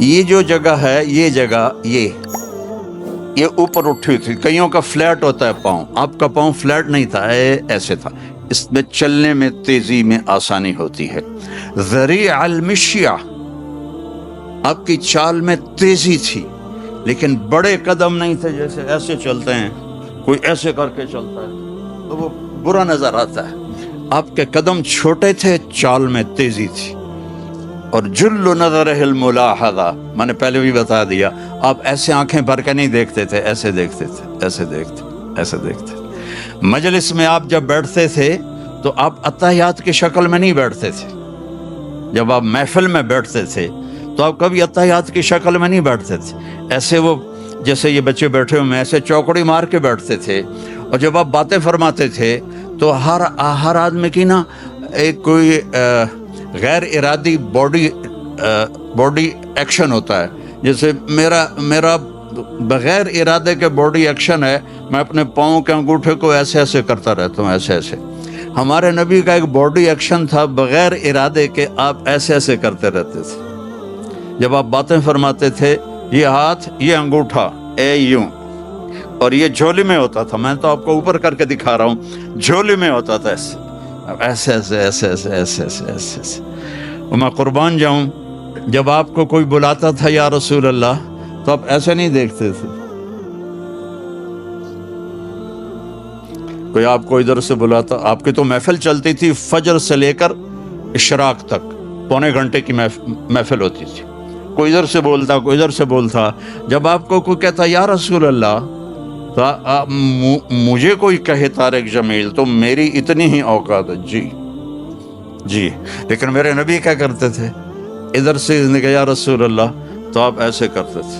یہ جو جگہ ہے، یہ جگہ یہ اوپر اٹھی تھی. کئیوں کا فلیٹ ہوتا ہے پاؤں، آپ کا پاؤں فلیٹ نہیں تھا، ایسے تھا. اس میں چلنے میں تیزی میں آسانی ہوتی ہے. ذریع المشیہ، آپ کی چال میں تیزی تھی، لیکن بڑے قدم نہیں تھے جیسے ایسے چلتے ہیں، کوئی ایسے کر کے چلتا ہے تو وہ برا نظر آتا ہے. آپ کے قدم چھوٹے تھے، چال میں تیزی تھی. اور جل نظرہ الملاحظہ، میں نے پہلے بھی بتا دیا، آپ ایسے آنکھیں بھر کے نہیں دیکھتے تھے، ایسے دیکھتے تھے، ایسے دیکھتے. مجلس میں آپ جب بیٹھتے تھے تو آپ اتحیات کی شکل میں نہیں بیٹھتے تھے. جب آپ محفل میں بیٹھتے تھے تو آپ کبھی اتحیات کی شکل میں نہیں بیٹھتے تھے. ایسے وہ جیسے یہ بچے بیٹھے ہوئے ایسے چوکڑی مار کے بیٹھتے تھے. اور جب آپ باتیں فرماتے تھے تو ہر آدمی کی نا ایک کوئی غیر ارادی باڈی ایکشن ہوتا ہے. جیسے میرا بغیر ارادے کے باڈی ایکشن ہے، میں اپنے پاؤں کے انگوٹھے کو ایسے کرتا رہتا ہوں، ایسے. ہمارے نبی کا ایک باڈی ایکشن تھا بغیر ارادے کے، آپ ایسے کرتے رہتے تھے. جب آپ باتیں فرماتے تھے، یہ ہاتھ، یہ انگوٹھا یوں، اور یہ جھولی میں ہوتا تھا. میں تو آپ کو اوپر کر کے دکھا رہا ہوں، جھولی میں ہوتا تھا ایسے. اور میں قربان جاؤں، جب آپ کو کوئی بلاتا تھا یا رسول اللہ تو آپ ایسے نہیں دیکھتے تھے. کوئی آپ کو ادھر سے بلاتا، آپ کی تو محفل چلتی تھی فجر سے لے کر اشراق تک، پونے گھنٹے کی محفل ہوتی تھی. کوئی ادھر سے بولتا، کوئی ادھر سے بولتا. جب آپ کو کوئی کہتا یا رسول اللہ تو مجھے کوئی کہے طارق جمیل تو میری اتنی ہی اوقات ہے. جی. لیکن میرے نبی کیا کرتے تھے؟ ادھر سے نے کہا یا رسول اللہ تو آپ ایسے کرتے تھے.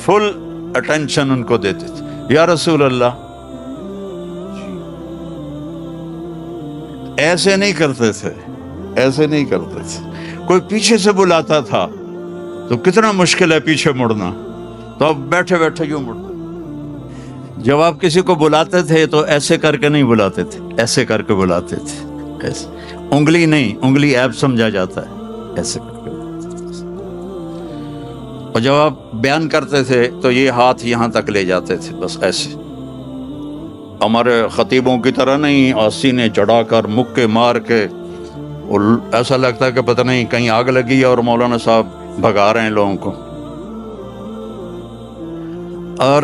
فل اٹینشن ان کو دیتے تھے. یا رسول اللہ، ایسے نہیں کرتے تھے. کوئی پیچھے سے بلاتا تھا تو کتنا مشکل ہے پیچھے مڑنا، تو آپ بیٹھے یوں مڑتے. جب آپ کسی کو بلاتے تھے تو ایسے کر کے نہیں بلاتے تھے، ایسے کر کے بلاتے تھے. ایسے انگلی نہیں، انگلی عیب سمجھا جاتا ہے، ایسے کر کے. اور جب آپ بیان کرتے تھے تو یہ ہاتھ یہاں تک لے جاتے تھے، بس ایسے. ہمارے خطیبوں کی طرح نہیں سینے چڑھا کر مکے مار کے، اور ایسا لگتا ہے کہ پتہ نہیں کہیں آگ لگی ہے اور مولانا صاحب بھگا رہے ہیں لوگوں کو. اور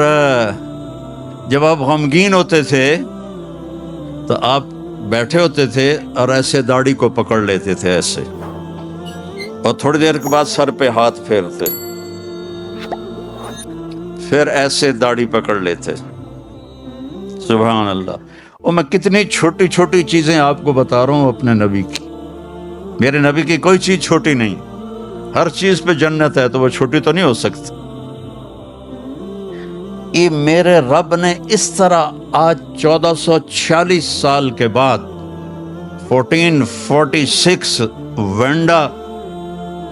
جب آپ غمگین ہوتے تھے تو آپ بیٹھے ہوتے تھے اور ایسے داڑھی کو پکڑ لیتے تھے ایسے، اور تھوڑی دیر کے بعد سر پہ ہاتھ پھیرتے، پھر ایسے داڑھی پکڑ لیتے. سبحان اللہ. اور میں کتنی چھوٹی چیزیں آپ کو بتا رہا ہوں اپنے نبی کی. میرے نبی کی کوئی چیز چھوٹی نہیں. ہر چیز پہ جنت ہے تو وہ چھوٹی تو نہیں ہو سکتی. یہ میرے رب نے اس طرح آج 1446 سال کے بعد 1446 وینڈا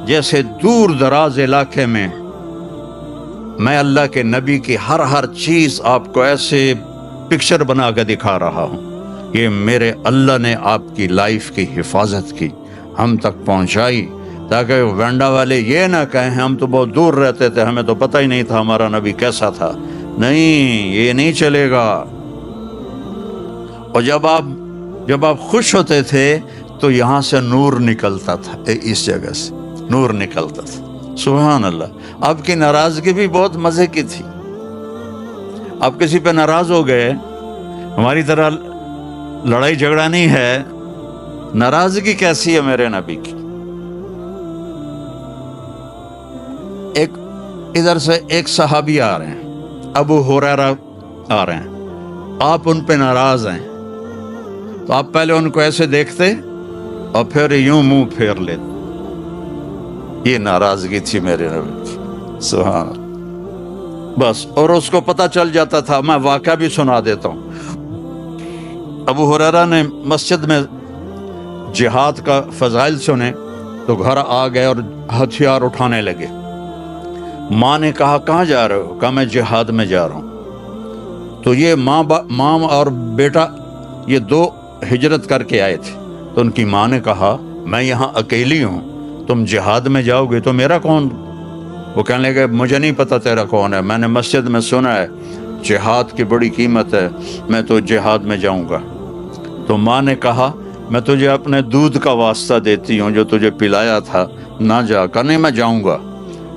جیسے دور دراز علاقے میں اللہ کے نبی کی ہر چیز آپ کو ایسے پکچر بنا کے دکھا رہا ہوں. یہ میرے اللہ نے آپ کی لائف کی حفاظت کی، ہم تک پہنچائی، تاکہ وینڈا والے یہ نہ کہیں ہم تو بہت دور رہتے تھے، ہمیں تو پتہ ہی نہیں تھا ہمارا نبی کیسا تھا. نہیں، یہ نہیں چلے گا. اور جب آپ خوش ہوتے تھے تو یہاں سے نور نکلتا تھا، اس جگہ سے نور نکلتا تھا. سبحان اللہ. آپ کی ناراضگی بھی بہت مزے کی تھی. آپ کسی پہ ناراض ہو گئے، ہماری طرح لڑائی جھگڑا نہیں ہے. ناراضگی کیسی ہے میرے نبی کی؟ ادھر سے ایک صحابی آ رہے ہیں، ابو ہریرہ آ رہے ہیں، آپ ان پہ ناراض ہیں تو آپ پہلے ان کو ایسے دیکھتے اور پھر یوں منہ پھیر لیتے. یہ ناراضگی تھی میرے نبی کی. سبحان اللہ. بس. اور اس کو پتہ چل جاتا تھا. میں واقعہ بھی سنا دیتا ہوں. ابو ہریرہ نے مسجد میں جہاد کا فضائل سنے تو گھر آ گئے اور ہتھیار اٹھانے لگے. ماں نے کہا کہاں جا رہے ہو؟ کہا میں جہاد میں جا رہا ہوں. تو یہ ماں اور بیٹا یہ دو ہجرت کر کے آئے تھے. تو ان کی ماں نے کہا میں یہاں اکیلی ہوں، تم جہاد میں جاؤ گے تو میرا کون؟ وہ کہنے لگے مجھے نہیں پتا تیرا کون ہے، میں نے مسجد میں سنا ہے جہاد کی بڑی قیمت ہے، میں تو جہاد میں جاؤں گا۔ تو ماں نے کہا میں تجھے اپنے دودھ کا واسطہ دیتی ہوں جو تجھے پلایا تھا، نہ جا کر۔ نہیں میں جاؤں گا۔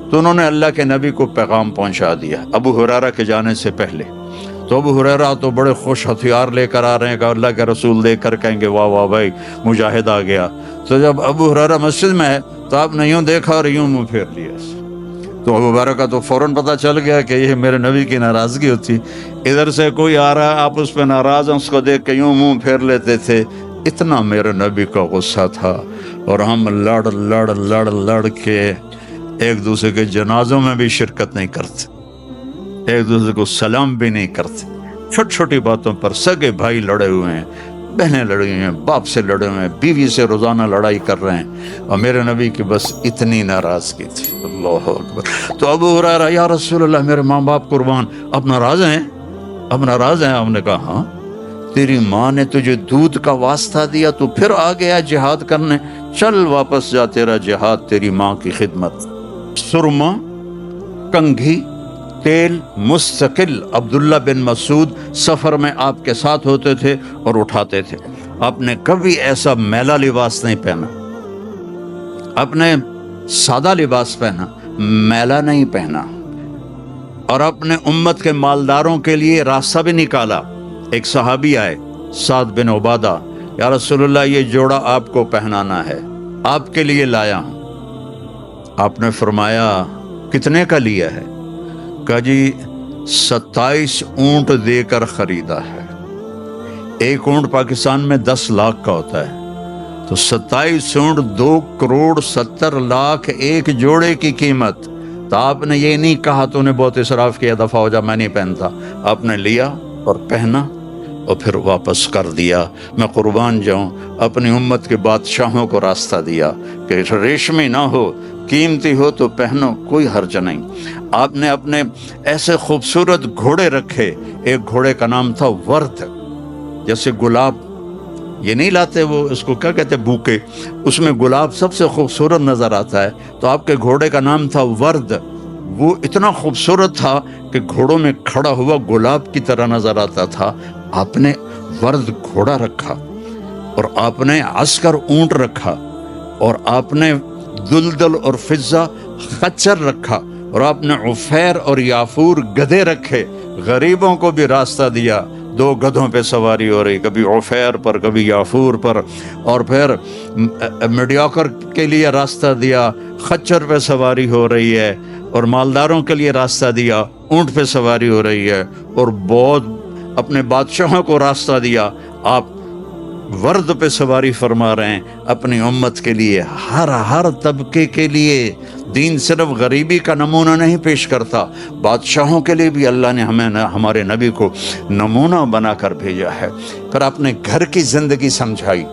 تو انہوں نے اللہ کے نبی کو پیغام پہنچا دیا ابو ہریرہ کے جانے سے پہلے۔ تو ابو ہریرہ تو بڑے خوش ہتھیار لے کر آ رہے ہیں کہ اللہ کے رسول دیکھ کر کہیں گے واہ واہ بھائی مجاہد آ گیا۔ تو جب ابو ہریرہ مسجد میں ہے تو آپ نے یوں دیکھا اور یوں منہ پھیر لیا۔ تو ابو ہریرہ کا تو فوراً پتہ چل گیا کہ یہ میرے نبی کی ناراضگی ہوتی، ادھر سے کوئی آ رہا ہے آپ اس پہ ناراض ہیں، اس کو دیکھ کے یوں منہ پھیر لیتے تھے۔ اتنا میرے نبی کا غصہ تھا، اور ہم لڑ لڑ لڑ لڑ کے ایک دوسرے کے جنازوں میں بھی شرکت نہیں کرتے، ایک دوسرے کو سلام بھی نہیں کرتے، چھوٹی چھوٹی باتوں پر سگے بھائی لڑے ہوئے ہیں، بہنیں لڑی ہوئی ہیں، باپ سے لڑے ہوئے ہیں، بیوی سے روزانہ لڑائی کر رہے ہیں، اور میرے نبی کی بس اتنی ناراضگی تھی۔ اللہ اکبر۔ تو ابو ہریرہ یا رسول اللہ میرے ماں باپ قربان، اب ناراض ہیں؟ اب ناراض ہیں؟ ہم نے کہا ہاں، تیری ماں نے تجھے دودھ کا واسطہ دیا تو پھر آ گیا جہاد کرنے، چل واپس جا، تیرا جہاد تیری ماں کی خدمت۔ سرما، کنگھی، تیل مستقل عبداللہ بن مسعود سفر میں آپ کے ساتھ ہوتے تھے اور اٹھاتے تھے۔ آپ نے کبھی ایسا میلا لباس نہیں پہنا، آپ نے سادہ لباس پہنا، میلا نہیں پہنا، اور اپنے امت کے مالداروں کے لیے راستہ بھی نکالا۔ ایک صحابی آئے سعد بن عبادہ، یا رسول اللہ یہ جوڑا آپ کو پہنانا ہے، آپ کے لیے لایا ہوں۔ آپ نے فرمایا کتنے کا لیا ہے؟ کہا جی 27 اونٹ دے کر خریدا ہے۔ ایک اونٹ پاکستان میں 10 لاکھ کا ہوتا ہے، تو 27 اونٹ 2 کروڑ 70 لاکھ ایک جوڑے کی قیمت۔ تو آپ نے یہ نہیں کہا تو نے بہت اسراف کیا، دفعہ ہو جا میں نہیں پہنتا۔ آپ نے لیا اور پہنا اور پھر واپس کر دیا۔ میں قربان جاؤں، اپنی امت کے بادشاہوں کو راستہ دیا کہ ریشمی نہ ہو، قیمتی ہو تو پہنو، کوئی حرج نہیں۔ آپ نے اپنے ایسے خوبصورت گھوڑے رکھے، ایک گھوڑے کا نام تھا ورد، جیسے گلاب یہ نہیں لاتے وہ اس کو کیا کہتے بوکے، اس میں گلاب سب سے خوبصورت نظر آتا ہے، تو آپ کے گھوڑے کا نام تھا ورد۔ وہ اتنا خوبصورت تھا کہ گھوڑوں میں کھڑا ہوا گلاب کی طرح نظر آتا تھا۔ آپ نے ورد گھوڑا رکھا، اور آپ نے عسکر اونٹ رکھا، اور آپ نے دلدل اور فضہ خچر رکھا، اور آپ نے عفیر اور یافور گدھے رکھے۔ غریبوں کو بھی راستہ دیا، 2 گدھوں پہ سواری ہو رہی، کبھی عفیر پر کبھی یافور پر، اور پھر میڈیوکر کے لیے راستہ دیا، خچر پہ سواری ہو رہی ہے، اور مالداروں کے لیے راستہ دیا، اونٹ پہ سواری ہو رہی ہے، اور بہت اپنے بادشاہوں کو راستہ دیا، آپ ورد پہ سواری فرما رہے ہیں اپنی امت کے لیے، ہر طبقے کے لیے۔ دین صرف غریبی کا نمونہ نہیں پیش کرتا، بادشاہوں کے لیے بھی اللہ نے ہمارے نبی کو نمونہ بنا کر بھیجا ہے۔ پھر آپ نے گھر کی زندگی سمجھائی،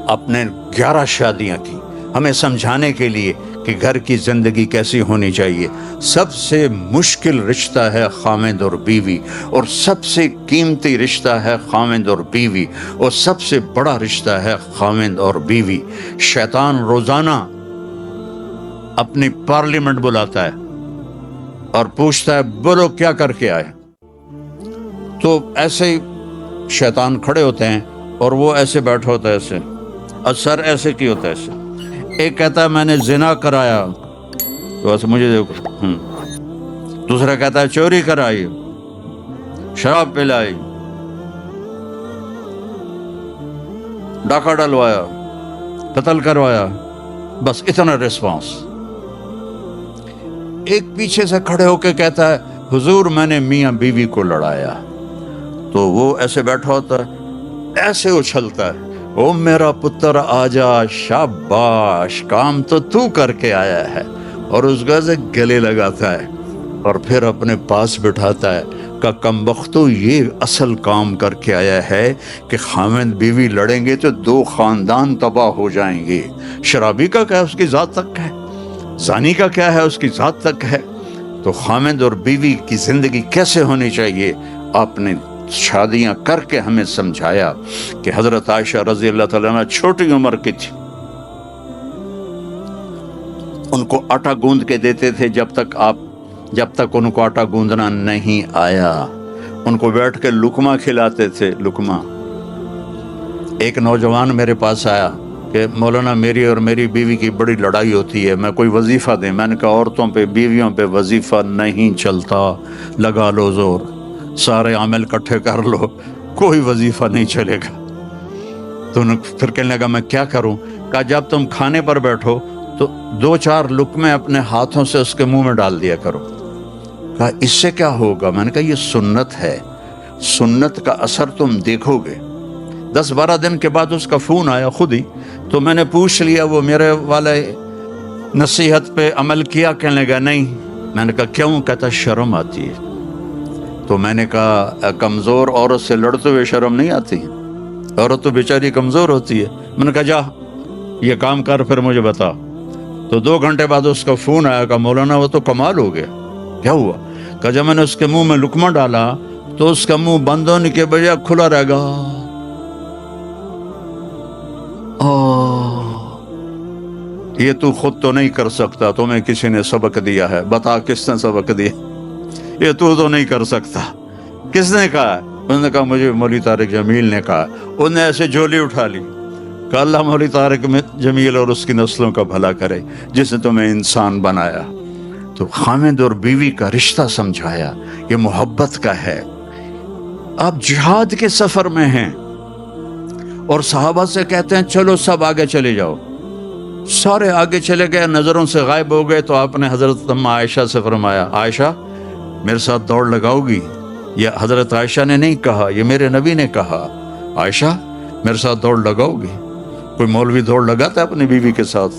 آپ نے 11 شادیاں کی ہمیں سمجھانے کے لیے کہ گھر کی زندگی کیسی ہونی چاہیے۔ سب سے مشکل رشتہ ہے خاوند اور بیوی، اور سب سے قیمتی رشتہ ہے خاوند اور بیوی، اور سب سے بڑا رشتہ ہے خاوند اور بیوی۔ شیطان روزانہ اپنی پارلیمنٹ بلاتا ہے اور پوچھتا ہے بولو کیا کر کے آئے، تو ایسے ہی شیطان کھڑے ہوتے ہیں اور وہ ایسے بیٹھا ہوتا ہے ایسے، اور سر ایسے کی ہوتا ہے ایسے۔ ایک کہتا ہے میں نے زنا کرایا، تو ایسے مجھے دیکھو، دوسرا کہتا ہے چوری کرائی، شراب پلائی، ڈاکہ ڈلوایا، قتل کروایا، بس اتنا ریسپانس۔ ایک پیچھے سے کھڑے ہو کے کہتا ہے حضور میں نے میاں بیوی کو لڑایا، تو وہ ایسے بیٹھا ہوتا ہے، ایسے اچھلتا ہے، او میرا پتر آجا، شاباش، کام تو کر کے آیا ہے، اور اس کا سے گلے لگاتا ہے، اور پھر اپنے پاس بٹھاتا ہے کہ کمبختو یہ اصل کام کر کے آیا ہے کہ خاوند بیوی لڑیں گے تو 2 خاندان تباہ ہو جائیں گے۔ شرابی کا کیا ہے، اس کی ذات تک ہے، زانی کا کیا ہے، اس کی ذات تک ہے۔ تو خاوند اور بیوی کی زندگی کیسے ہونی چاہیے آپ نے شادیاں کر کے ہمیں سمجھایا کہ حضرت عائشہ رضی اللہ تعالیٰ عنہ چھوٹی عمر کی تھی، ان کو آٹا گوندھ کے دیتے تھے جب تک ان کو آٹا گوندنا نہیں آیا، ان کو بیٹھ کے لقمہ کھلاتے تھے، لقمہ۔ ایک نوجوان میرے پاس آیا کہ مولانا میری اور میری بیوی کی بڑی لڑائی ہوتی ہے، میں کوئی وظیفہ دیں۔ میں نے کہا عورتوں پہ بیویوں پہ وظیفہ نہیں چلتا، لگا لو زور، سارے عامل اکٹھے کر لو، کوئی وظیفہ نہیں چلے گا۔ تو پھر کہنے لگا میں کیا کروں؟ کہا جب تم کھانے پر بیٹھو تو 2-4 لقمے اپنے ہاتھوں سے اس کے منہ میں ڈال دیا کرو۔ کہا اس سے کیا ہوگا؟ میں نے کہا یہ سنت ہے، سنت کا اثر تم دیکھو گے۔ 10-12 دن کے بعد اس کا فون آیا خود ہی، تو میں نے پوچھ لیا وہ میرے والے نصیحت پہ عمل کیا؟ کہنے لگا نہیں۔ میں نے کہا کیوں؟ کہتا شرم آتی ہے۔ تو میں نے کہا کمزور عورت سے لڑتے ہوئے شرم نہیں آتی؟ عورت تو بیچاری کمزور ہوتی ہے۔ میں نے کہا جا یہ کام کر پھر مجھے بتا۔ تو 2 گھنٹے بعد اس کا فون آیا کہ مولانا وہ تو کمال ہو گیا۔ کیا ہوا؟ کہ جب میں نے اس کے منہ میں لقمہ ڈالا تو اس کا منہ بند ہونے کے بجائے کھلا رہ گا۔ یہ تو خود تو نہیں کر سکتا، تمہیں کسی نے سبق دیا ہے، بتا کس نے سبق دیا؟ یہ تو نہیں کر سکتا۔ کس نے کہا؟ انہوں نے کہا مجھے مولوی طارق جمیل نے کہا۔ انہوں نے ایسے جھولی اٹھا لی کہ اللہ مولوی طارق جمیل اور اس کی نسلوں کا بھلا کرے جس نے تمہیں انسان بنایا۔ تو خامد اور بیوی کا رشتہ سمجھایا، یہ محبت کا ہے۔ آپ جہاد کے سفر میں ہیں اور صحابہ سے کہتے ہیں چلو سب آگے چلے جاؤ، سارے آگے چلے گئے، نظروں سے غائب ہو گئے۔ تو آپ نے حضرت اماں عائشہ سے فرمایا عائشہ میرے ساتھ دوڑ لگاؤ گی؟ یہ حضرت عائشہ نے نہیں کہا، یہ میرے نبی نے کہا، عائشہ میرے ساتھ دوڑ لگاؤ گی؟ کوئی مولوی دوڑ لگاتا ہے اپنی بیوی کے ساتھ؟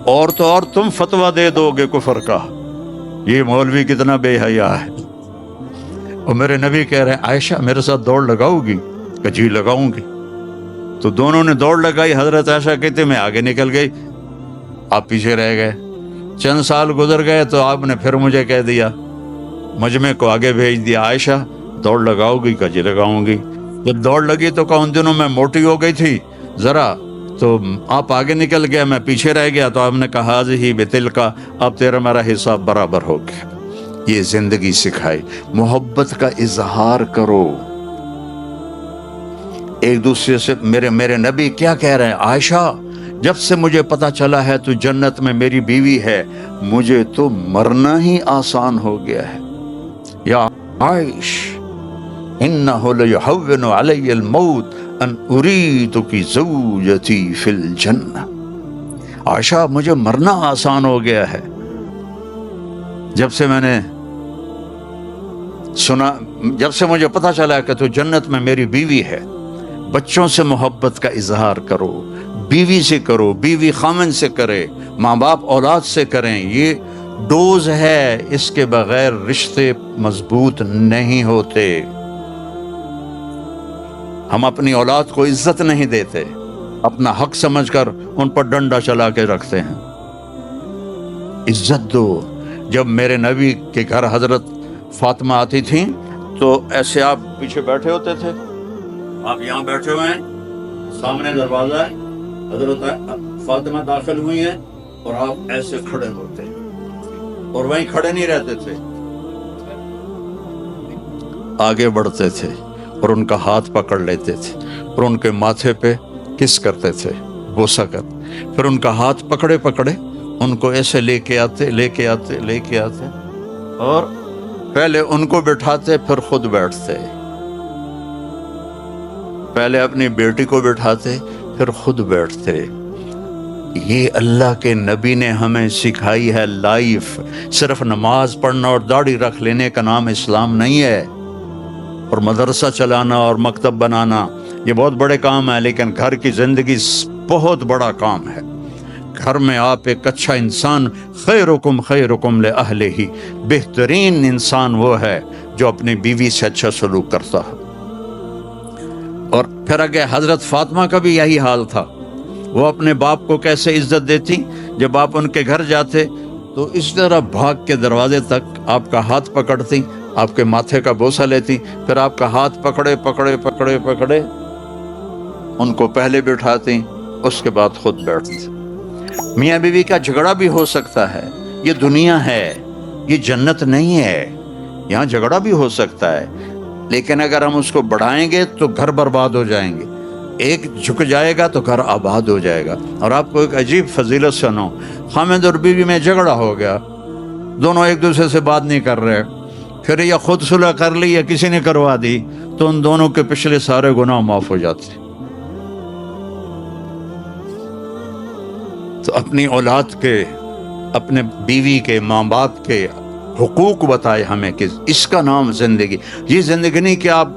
اور تو اور تم فتویٰ دے دو گے کفر کا، یہ مولوی کتنا بے حیا ہے۔ اور میرے نبی کہہ رہے ہیں عائشہ میرے ساتھ دوڑ لگاؤ گی؟ کہ جی لگاؤں گی۔ تو دونوں نے دوڑ لگائی۔ حضرت عائشہ کہتے میں آگے نکل گئی، آپ پیچھے رہ گئے۔ چند سال گزر گئے تو آپ نے پھر مجھے کہہ دیا، مجمع کو آگے بھیج دیا، عائشہ دوڑ لگاؤ گی؟ کہ جی لگاؤں گی۔ جب دوڑ لگی تو ان دنوں میں موٹی ہو گئی تھی ذرا، تو آپ آگے نکل گیا، میں پیچھے رہ گیا۔ تو آپ نے کہا حاضی بتل کا، اب تیرا میرا حساب برابر ہو گیا۔ یہ زندگی سکھائی، محبت کا اظہار کرو ایک دوسرے سے۔ میرے نبی کیا کہہ رہے ہیں؟ عائشہ جب سے مجھے پتا چلا ہے تو جنت میں میری بیوی ہے، مجھے تو مرنا ہی آسان ہو گیا ہے۔ یا عائش انہ لیہون علی الموت ان اریدک زوجتی فی الجنہ۔ عائشہ مجھے مرنا آسان ہو گیا ہے جب سے میں نے سنا، جب سے مجھے پتا چلا کہ تو جنت میں میری بیوی ہے۔ بچوں سے محبت کا اظہار کرو، بیوی سے کرو، بیوی خامن سے کرے، ماں باپ اولاد سے کریں۔ یہ ڈوز ہے، اس کے بغیر رشتے مضبوط نہیں ہوتے۔ ہم اپنی اولاد کو عزت نہیں دیتے، اپنا حق سمجھ کر ان پر ڈنڈا چلا کے رکھتے ہیں۔ عزت دو۔ جب میرے نبی کے گھر حضرت فاطمہ آتی تھیں تو ایسے آپ پیچھے بیٹھے ہوتے تھے، آپ یہاں بیٹھے ہوئے ہیں، سامنے دروازہ ہے، حضرت فاطمہ داخل ہوئی ہیں اور آپ ایسے کھڑے ہوتے ہیں، اور وہیں کھڑے نہیں رہتے تھے، آگے بڑھتے تھے اور ان کا ہاتھ پکڑ لیتے تھے اور ان کے ماتھے پہ کس کرتے تھے، بوسہ کرتے، پھر ان کا ہاتھ پکڑے پکڑے ان کو ایسے لے کے آتے اور پہلے ان کو بٹھاتے پھر خود بیٹھتے، پہلے اپنی بیٹی کو بٹھاتے پھر خود بیٹھتے۔ یہ اللہ کے نبی نے ہمیں سکھائی ہے لائف۔ صرف نماز پڑھنا اور داڑھی رکھ لینے کا نام اسلام نہیں ہے، اور مدرسہ چلانا اور مکتب بنانا یہ بہت بڑے کام ہیں، لیکن گھر کی زندگی بہت بڑا کام ہے۔ گھر میں آپ ایک اچھا انسان، خیرکم لأہلہ، بہترین انسان وہ ہے جو اپنی بیوی سے اچھا سلوک کرتا ہے۔ اور پھر آگے حضرت فاطمہ کا بھی یہی حال تھا، وہ اپنے باپ کو کیسے عزت دیتی، جب آپ ان کے گھر جاتے تو اس طرح بھاگ کے دروازے تک آپ کا ہاتھ پکڑتی، آپ کے ماتھے کا بوسہ لیتی، پھر آپ کا ہاتھ پکڑے ان کو پہلے بٹھاتی، اس کے بعد خود بیٹھتی۔ میاں بیوی کا جھگڑا بھی ہو سکتا ہے، یہ دنیا ہے، یہ جنت نہیں ہے، یہاں جھگڑا بھی ہو سکتا ہے، لیکن اگر ہم اس کو بڑھائیں گے تو گھر برباد ہو جائیں گے، ایک جھک جائے گا تو گھر آباد ہو جائے گا۔ اور آپ کو ایک عجیب فضیلت سنو، خامد اور بیوی میں جھگڑا ہو گیا، دونوں ایک دوسرے سے بات نہیں کر رہے، پھر یا خود صلح کر لی یا کسی نے کروا دی، تو ان دونوں کے پچھلے سارے گناہ معاف ہو جاتے۔ تو اپنی اولاد کے، اپنے بیوی کے، ماں باپ کے حقوق بتائے ہمیں کہ اس کا نام زندگی۔ یہ زندگی نہیں کہ آپ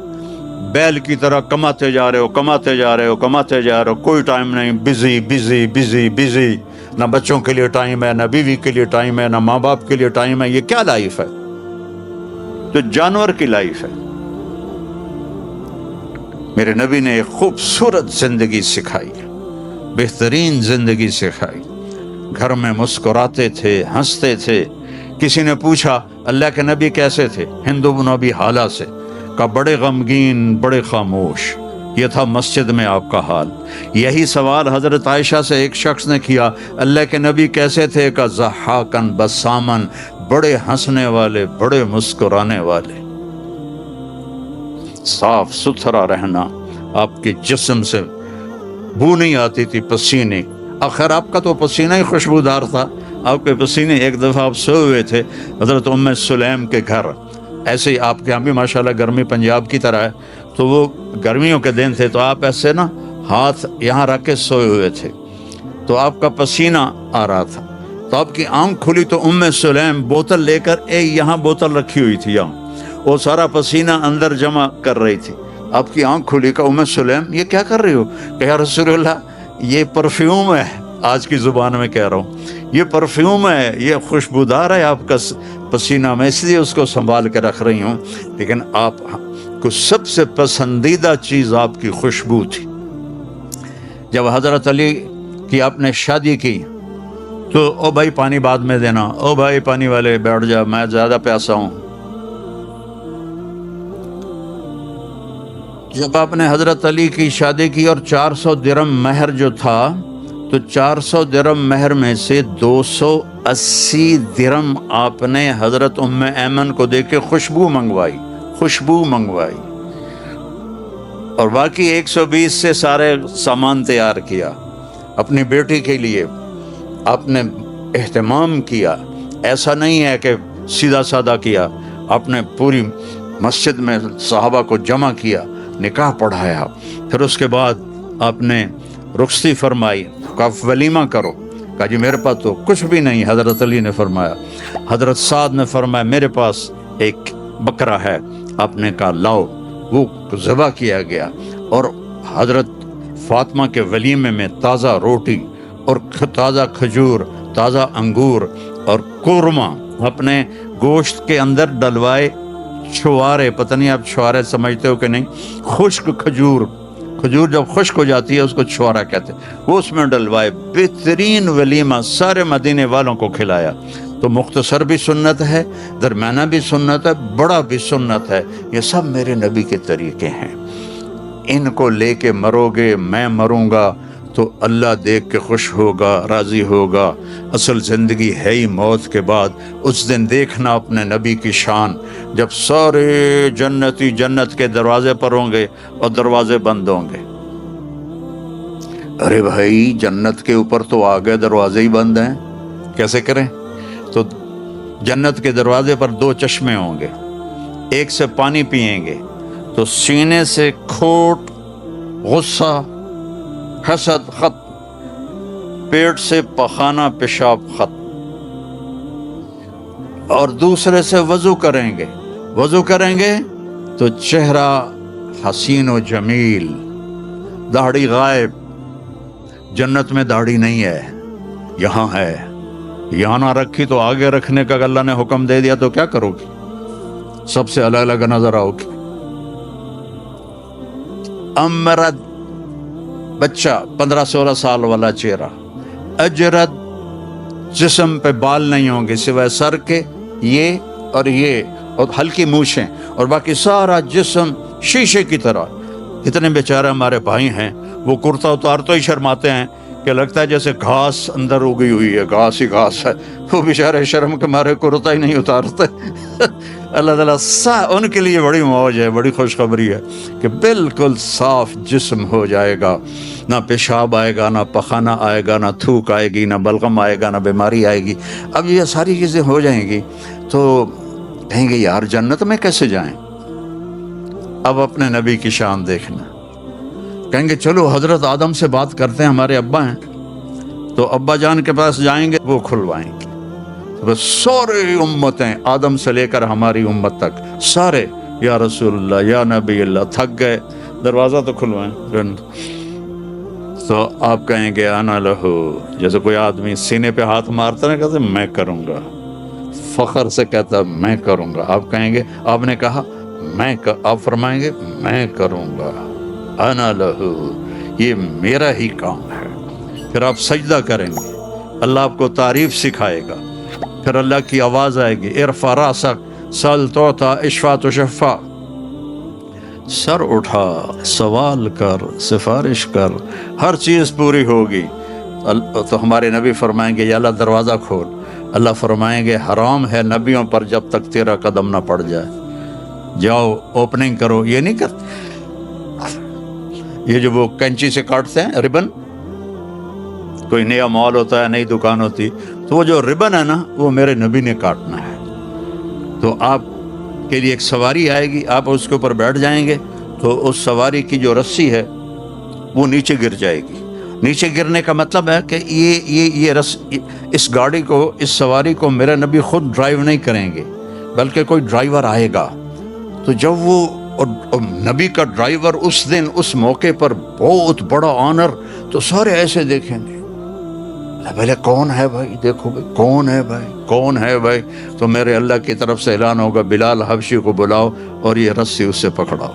بیل کی طرح کماتے جا رہے ہو، کماتے جا رہے ہو، کماتے جا رہے ہو، کوئی ٹائم نہیں، بزی بزی بزی بزی، نہ بچوں کے لیے ٹائم ہے، نہ بیوی کے لیے ٹائم ہے، نہ ماں باپ کے لیے ٹائم ہے۔ یہ کیا لائف ہے؟ جو جانور کی لائف ہے۔ میرے نبی نے ایک خوبصورت زندگی سکھائی، بہترین زندگی سکھائی۔ گھر میں مسکراتے تھے، ہنستے تھے۔ کسی نے پوچھا اللہ کے نبی کیسے تھے؟ ہند بن ابی حالہ سے کہا بڑے غمگین، بڑے خاموش، یہ تھا مسجد میں آپ کا حال۔ یہی سوال حضرت عائشہ سے ایک شخص نے کیا اللہ کے نبی کیسے تھے؟ کہا ضحاکن بسامن، بڑے ہنسنے والے، بڑے مسکرانے والے۔ صاف ستھرا رہنا، آپ کے جسم سے بو نہیں آتی تھی پسینے، آخر آپ کا تو پسینہ ہی خوشبودار تھا، آپ کے پسینے۔ ایک دفعہ آپ سوئے ہوئے تھے حضرت ام سلیم کے گھر، ایسے ہی آپ کے یہاں بھی ماشاءاللہ گرمی پنجاب کی طرح ہے، تو وہ گرمیوں کے دن تھے، تو آپ ایسے نا ہاتھ یہاں رکھ کے سوئے ہوئے تھے، تو آپ کا پسینہ آ رہا تھا، تو آپ کی آنکھ کھلی تو ام سلیم بوتل لے کر یہاں بوتل رکھی ہوئی تھی، یہاں وہ سارا پسینہ اندر جمع کر رہی تھی۔ آپ کی آنکھ کھلی، کہ ام سلیم یہ کیا کر رہی ہو؟ کہ یا رسول اللہ یہ پرفیوم ہے، آج کی زبان میں کہہ رہا ہوں، یہ پرفیوم ہے، یہ خوشبودار ہے آپ کا پسینہ، میں اس لیے اس کو سنبھال کے رکھ رہی ہوں، لیکن آپ کو سب سے پسندیدہ چیز آپ کی خوشبو تھی۔ جب حضرت علی کی آپ نے شادی کی تو او بھائی پانی بعد میں دینا، او بھائی پانی والے بیٹھ جا، میں زیادہ پیاسا ہوں۔ جب آپ نے حضرت علی کی شادی کی اور 400 درہم مہر جو تھا، تو 400 درہم مہر میں سے 280 درہم آپ نے حضرت ام ایمن کو دے کے خوشبو منگوائی، اور باقی 120 سے سارے سامان تیار کیا اپنی بیٹی کے لیے۔ آپ نے اہتمام کیا، ایسا نہیں ہے کہ سیدھا سادہ کیا، آپ نے پوری مسجد میں صحابہ کو جمع کیا، نکاح پڑھایا، پھر اس کے بعد آپ نے رخصتی فرمائی، کہا ولیمہ کرو، کہا جی میرے پاس تو کچھ بھی نہیں۔ حضرت علی نے فرمایا، حضرت سعد نے فرمایا میرے پاس ایک بکرا ہے، آپ نے کہا لاؤ، وہ ذبح کیا گیا، اور حضرت فاطمہ کے ولیمے میں تازہ روٹی اور تازہ کھجور، تازہ انگور اور قورمہ، اپنے گوشت کے اندر ڈلوائے چھوارے، پتہ نہیں آپ چھوارے سمجھتے ہو کہ نہیں، خشک کھجور جب خشک ہو جاتی ہے اس کو چھوارا کہتے ہیں، وہ اس میں ڈلوائے، بہترین ولیمہ سارے مدینے والوں کو کھلایا۔ تو مختصر بھی سنت ہے، درمیانہ بھی سنت ہے، بڑا بھی سنت ہے، یہ سب میرے نبی کے طریقے ہیں۔ ان کو لے کے مرو گے، میں مروں گا تو اللہ دیکھ کے خوش ہوگا، راضی ہوگا۔ اصل زندگی ہے ہی موت کے بعد۔ اس دن دیکھنا اپنے نبی کی شان، جب سارے جنتی جنت کے دروازے پر ہوں گے اور دروازے بند ہوں گے۔ ارے بھائی جنت کے اوپر تو آگے دروازے ہی بند ہیں، کیسے کریں؟ تو جنت کے دروازے پر 2 چشمے ہوں گے، ایک سے پانی پئیں گے تو سینے سے کھوٹ، غصہ، حسد ختم، پیٹ سے پخانہ پیشاب ختم، اور دوسرے سے وضو کریں گے تو چہرہ حسین و جمیل، داڑھی غائب۔ جنت میں داڑھی نہیں ہے، یہاں ہے، یہاں نہ رکھی تو آگے رکھنے کا اللہ نے حکم دے دیا تو کیا کرو گی؟ سب سے الگ الگ نظر آؤ گی۔ امرد بچہ 15-16 سال والا چہرہ، اجرد جسم پہ بال نہیں ہوں گے سوائے سر کے، یہ اور ہلکی مونچھیں، اور باقی سارا جسم شیشے کی طرح۔ اتنے بیچارے ہمارے بھائی ہیں وہ کرتا اتار تو ہی شرماتے ہیں کہ لگتا ہے جیسے گھاس اندر اگی ہوئی ہے، گھاس ہی گھاس ہے. وہ بیچارے شرم کے مارے کرتا ہی نہیں اتارتے. اللہ تعالیٰ ان کے لیے بڑی موج ہے، بڑی خوشخبری ہے کہ بالکل صاف جسم ہو جائے گا، نہ پیشاب آئے گا، نہ پخانہ آئے گا، نہ تھوک آئے گی، نہ بلغم آئے گا، نہ بیماری آئے گی. اب یہ ساری چیزیں ہو جائیں گی تو کہیں گے یار جنت میں کیسے جائیں؟ اب اپنے نبی کی شان دیکھنا. کہیں گے چلو حضرت آدم سے بات کرتے ہیں، ہمارے ابا ہیں، تو ابا جان کے پاس جائیں گے، وہ کھلوائیں گے. بس سارے امتیں آدم سے لے کر ہماری امت تک سارے یا رسول اللہ یا نبی اللہ تھک گئے، دروازہ تو کھلوائیں. تو آپ کہیں گے انا لہو، جیسے کوئی آدمی سینے پہ ہاتھ مارتا ہے کہتے میں کروں گا، فخر سے کہتا میں کروں گا. آپ کہیں گے آپ نے کہا آپ فرمائیں گے میں کروں گا، انا لہو، یہ میرا ہی کام ہے. پھر آپ سجدہ کریں گے، اللہ آپ کو تعریف سکھائے گا. پھر اللہ کی آواز آئے گی ارفع راسک سل توتا اشفع تشفع، سر اٹھا سوال کر سفارش کر، ہر چیز پوری ہوگی. تو ہمارے نبی فرمائیں گے یا اللہ دروازہ کھول. اللہ فرمائیں گے حرام ہے نبیوں پر جب تک تیرا قدم نہ پڑ جائے، جاؤ اوپننگ کرو. یہ نہیں کرتے، یہ جو وہ کینچی سے کاٹتے ہیں ربن، کوئی نیا مال ہوتا ہے، نئی دکان ہوتی، تو وہ جو ربن ہے نا وہ میرے نبی نے کاٹنا ہے. تو آپ کے لیے ایک سواری آئے گی، آپ اس کے اوپر بیٹھ جائیں گے تو اس سواری کی جو رسی ہے وہ نیچے گر جائے گی. نیچے گرنے کا مطلب ہے کہ اس گاڑی کو، اس سواری کو میرے نبی خود ڈرائیو نہیں کریں گے، بلکہ کوئی ڈرائیور آئے گا. تو جب وہ نبی کا ڈرائیور اس دن اس موقع پر بہت بڑا آنر، تو سارے ایسے دیکھیں گے پہلے کون ہے بھائی، دیکھو بھائی کون ہے بھائی، کون ہے بھائی. تو میرے اللہ کی طرف سے اعلان ہوگا بلال حبشی کو بلاؤ اور یہ رسی اس سے پکڑاؤ.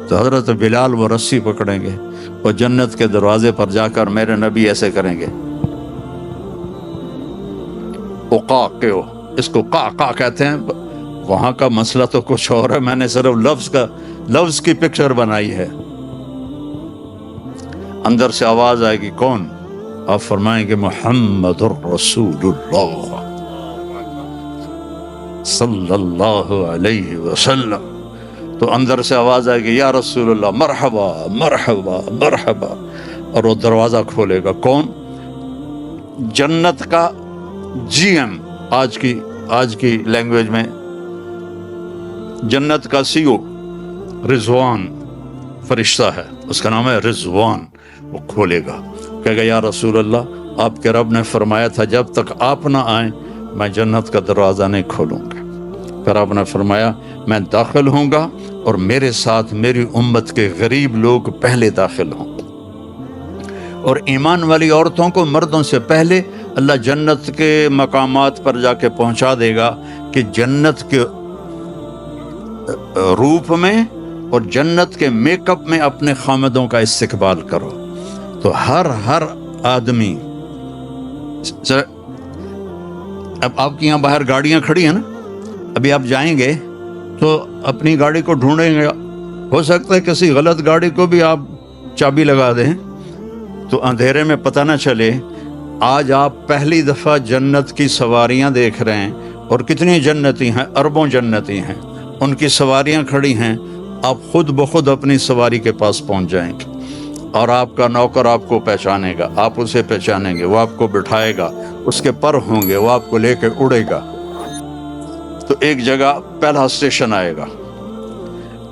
تو حضرت بلال وہ رسی پکڑیں گے اور جنت کے دروازے پر جا کر میرے نبی ایسے کریں گے، اقاقو، اس کو قا کہتے ہیں. وہاں کا مسئلہ تو کچھ اور ہے، میں نے صرف لفظ کی پکچر بنائی ہے. اندر سے آواز آئے گی کون؟ آپ فرمائیں گے محمد الرسول اللہ صلی اللہ علیہ وسلم. تو اندر سے آواز آئے گی یا رسول اللہ مرحبا مرحبا مرحبا، اور وہ دروازہ کھولے گا کون؟ جنت کا جی ایم، آج کی لینگویج میں جنت کا سی او رضوان فرشتہ ہے، اس کا نام ہے رضوان. وہ کھولے گا، کہے گا یا رسول اللہ آپ کے رب نے فرمایا تھا جب تک آپ نہ آئیں میں جنت کا دروازہ نہیں کھولوں گا. پھر آپ نے فرمایا میں داخل ہوں گا اور میرے ساتھ میری امت کے غریب لوگ پہلے داخل ہوں، اور ایمان والی عورتوں کو مردوں سے پہلے اللہ جنت کے مقامات پر جا کے پہنچا دے گا کہ جنت کے روپ میں اور جنت کے میک اپ میں اپنے خامدوں کا استقبال کرو. تو ہر آدمی، اب آپ کے یہاں باہر گاڑیاں کھڑی ہیں نا، ابھی آپ جائیں گے تو اپنی گاڑی کو ڈھونڈیں گے، ہو سکتا ہے کسی غلط گاڑی کو بھی آپ چابی لگا دیں تو اندھیرے میں پتہ نہ چلے. آج آپ پہلی دفعہ جنت کی سواریاں دیکھ رہے ہیں، اور کتنی جنتی ہیں، اربوں جنتی ہیں، ان کی سواریاں کھڑی ہیں. آپ خود بخود اپنی سواری کے پاس پہنچ جائیں گے اور آپ کا نوکر آپ کو پہچانے گا، آپ اسے پہچانیں گے، وہ آپ کو بٹھائے گا، اس کے پر ہوں گے، وہ آپ کو لے کے اڑے گا. تو ایک جگہ پہلا اسٹیشن آئے گا،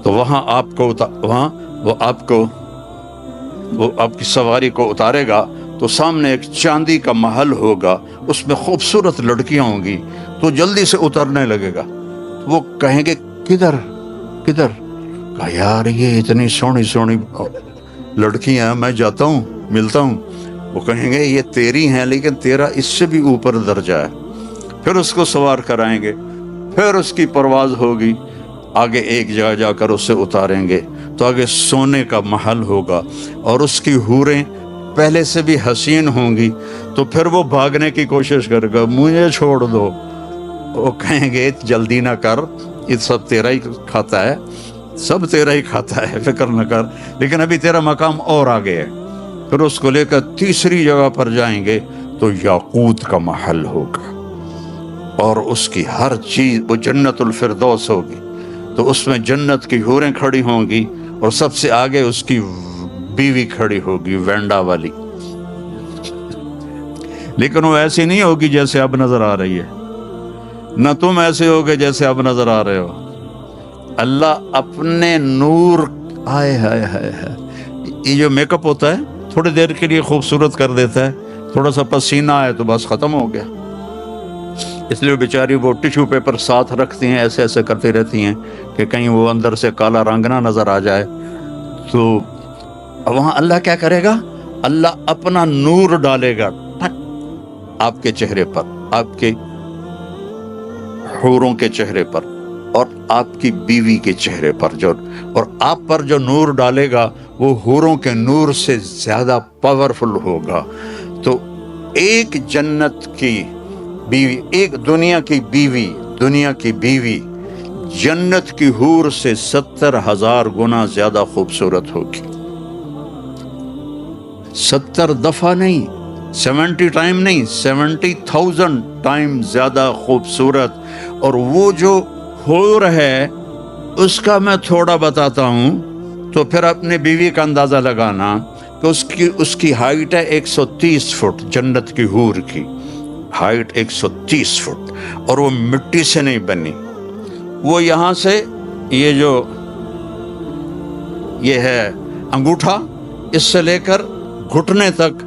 تو وہاں وہ آپ کی سواری کو اتارے گا. تو سامنے ایک چاندی کا محل ہوگا، اس میں خوبصورت لڑکیاں ہوں گی، تو جلدی سے اترنے لگے گا. وہ کہیں گے کدھر؟ کہا یار یہ اتنی سونی لڑکیاں، میں جاتا ہوں ملتا ہوں. وہ کہیں گے یہ تیری ہیں لیکن تیرا اس سے بھی اوپر درجہ ہے. پھر اس کو سوار کرائیں گے، پھر اس کی پرواز ہوگی، آگے ایک جگہ جا کر اسے اتاریں گے تو آگے سونے کا محل ہوگا، اور اس کی حوریں پہلے سے بھی حسین ہوں گی. تو پھر وہ بھاگنے کی کوشش کرے گا، مجھے چھوڑ دو. وہ کہیں گے جلدی نہ کر، یہ سب تیرا ہی کھاتا ہے، سب تیرا ہی کھاتا ہے، فکر نہ کر، لیکن ابھی تیرا مقام اور آگے ہے. پھر اس کو لے کر تیسری جگہ پر جائیں گے تو یاقوت کا محل ہوگا، اور اس کی ہر چیز وہ جنت الفردوس ہوگی، تو اس میں جنت کی حوریں کھڑی ہوں گی، اور سب سے آگے اس کی بیوی کھڑی ہوگی وینڈا والی، لیکن وہ ایسی نہیں ہوگی جیسے اب نظر آ رہی ہے، نہ تم ایسے ہوگے جیسے اب نظر آ رہے ہو۔ اللہ اپنے نور، ہائے ہائے ہائے ہائے، یہ جو میک اپ ہوتا ہے تھوڑی دیر کے لیے خوبصورت کر دیتا ہے، تھوڑا سا پسینہ آئے تو بس ختم ہو گیا، اس لیے بیچاری وہ ٹیشو پیپر ساتھ رکھتی ہیں، ایسے ایسے کرتی رہتی ہیں کہ کہیں وہ اندر سے کالا رنگ نہ نظر آ جائے۔ تو وہاں اللہ کیا کرے گا؟ اللہ اپنا نور ڈالے گا آپ کے چہرے پر، آپ کے حوروں کے چہرے پر، اور آپ کی بیوی کے چہرے پر، اور آپ پر جو نور ڈالے گا وہ حوروں کے نور سے زیادہ پاورفل ہوگا۔ تو ایک جنت کی بیوی، ایک دنیا کی بیوی جنت کی حور سے 70,000 گنا زیادہ خوبصورت ہوگی۔ 70 دفعہ نہیں، 70 ٹائم نہیں، 70,000 ٹائم زیادہ خوبصورت۔ اور وہ جو حور ہے اس کا میں تھوڑا بتاتا ہوں، تو پھر اپنے بیوی کا اندازہ لگانا کہ اس کی ہائٹ ہے 130 فٹ، جنت کی حور کی ہائٹ 130 فٹ، اور وہ مٹی سے نہیں بنی، وہ یہاں سے یہ ہے انگوٹھا، اس سے لے کر گھٹنے تک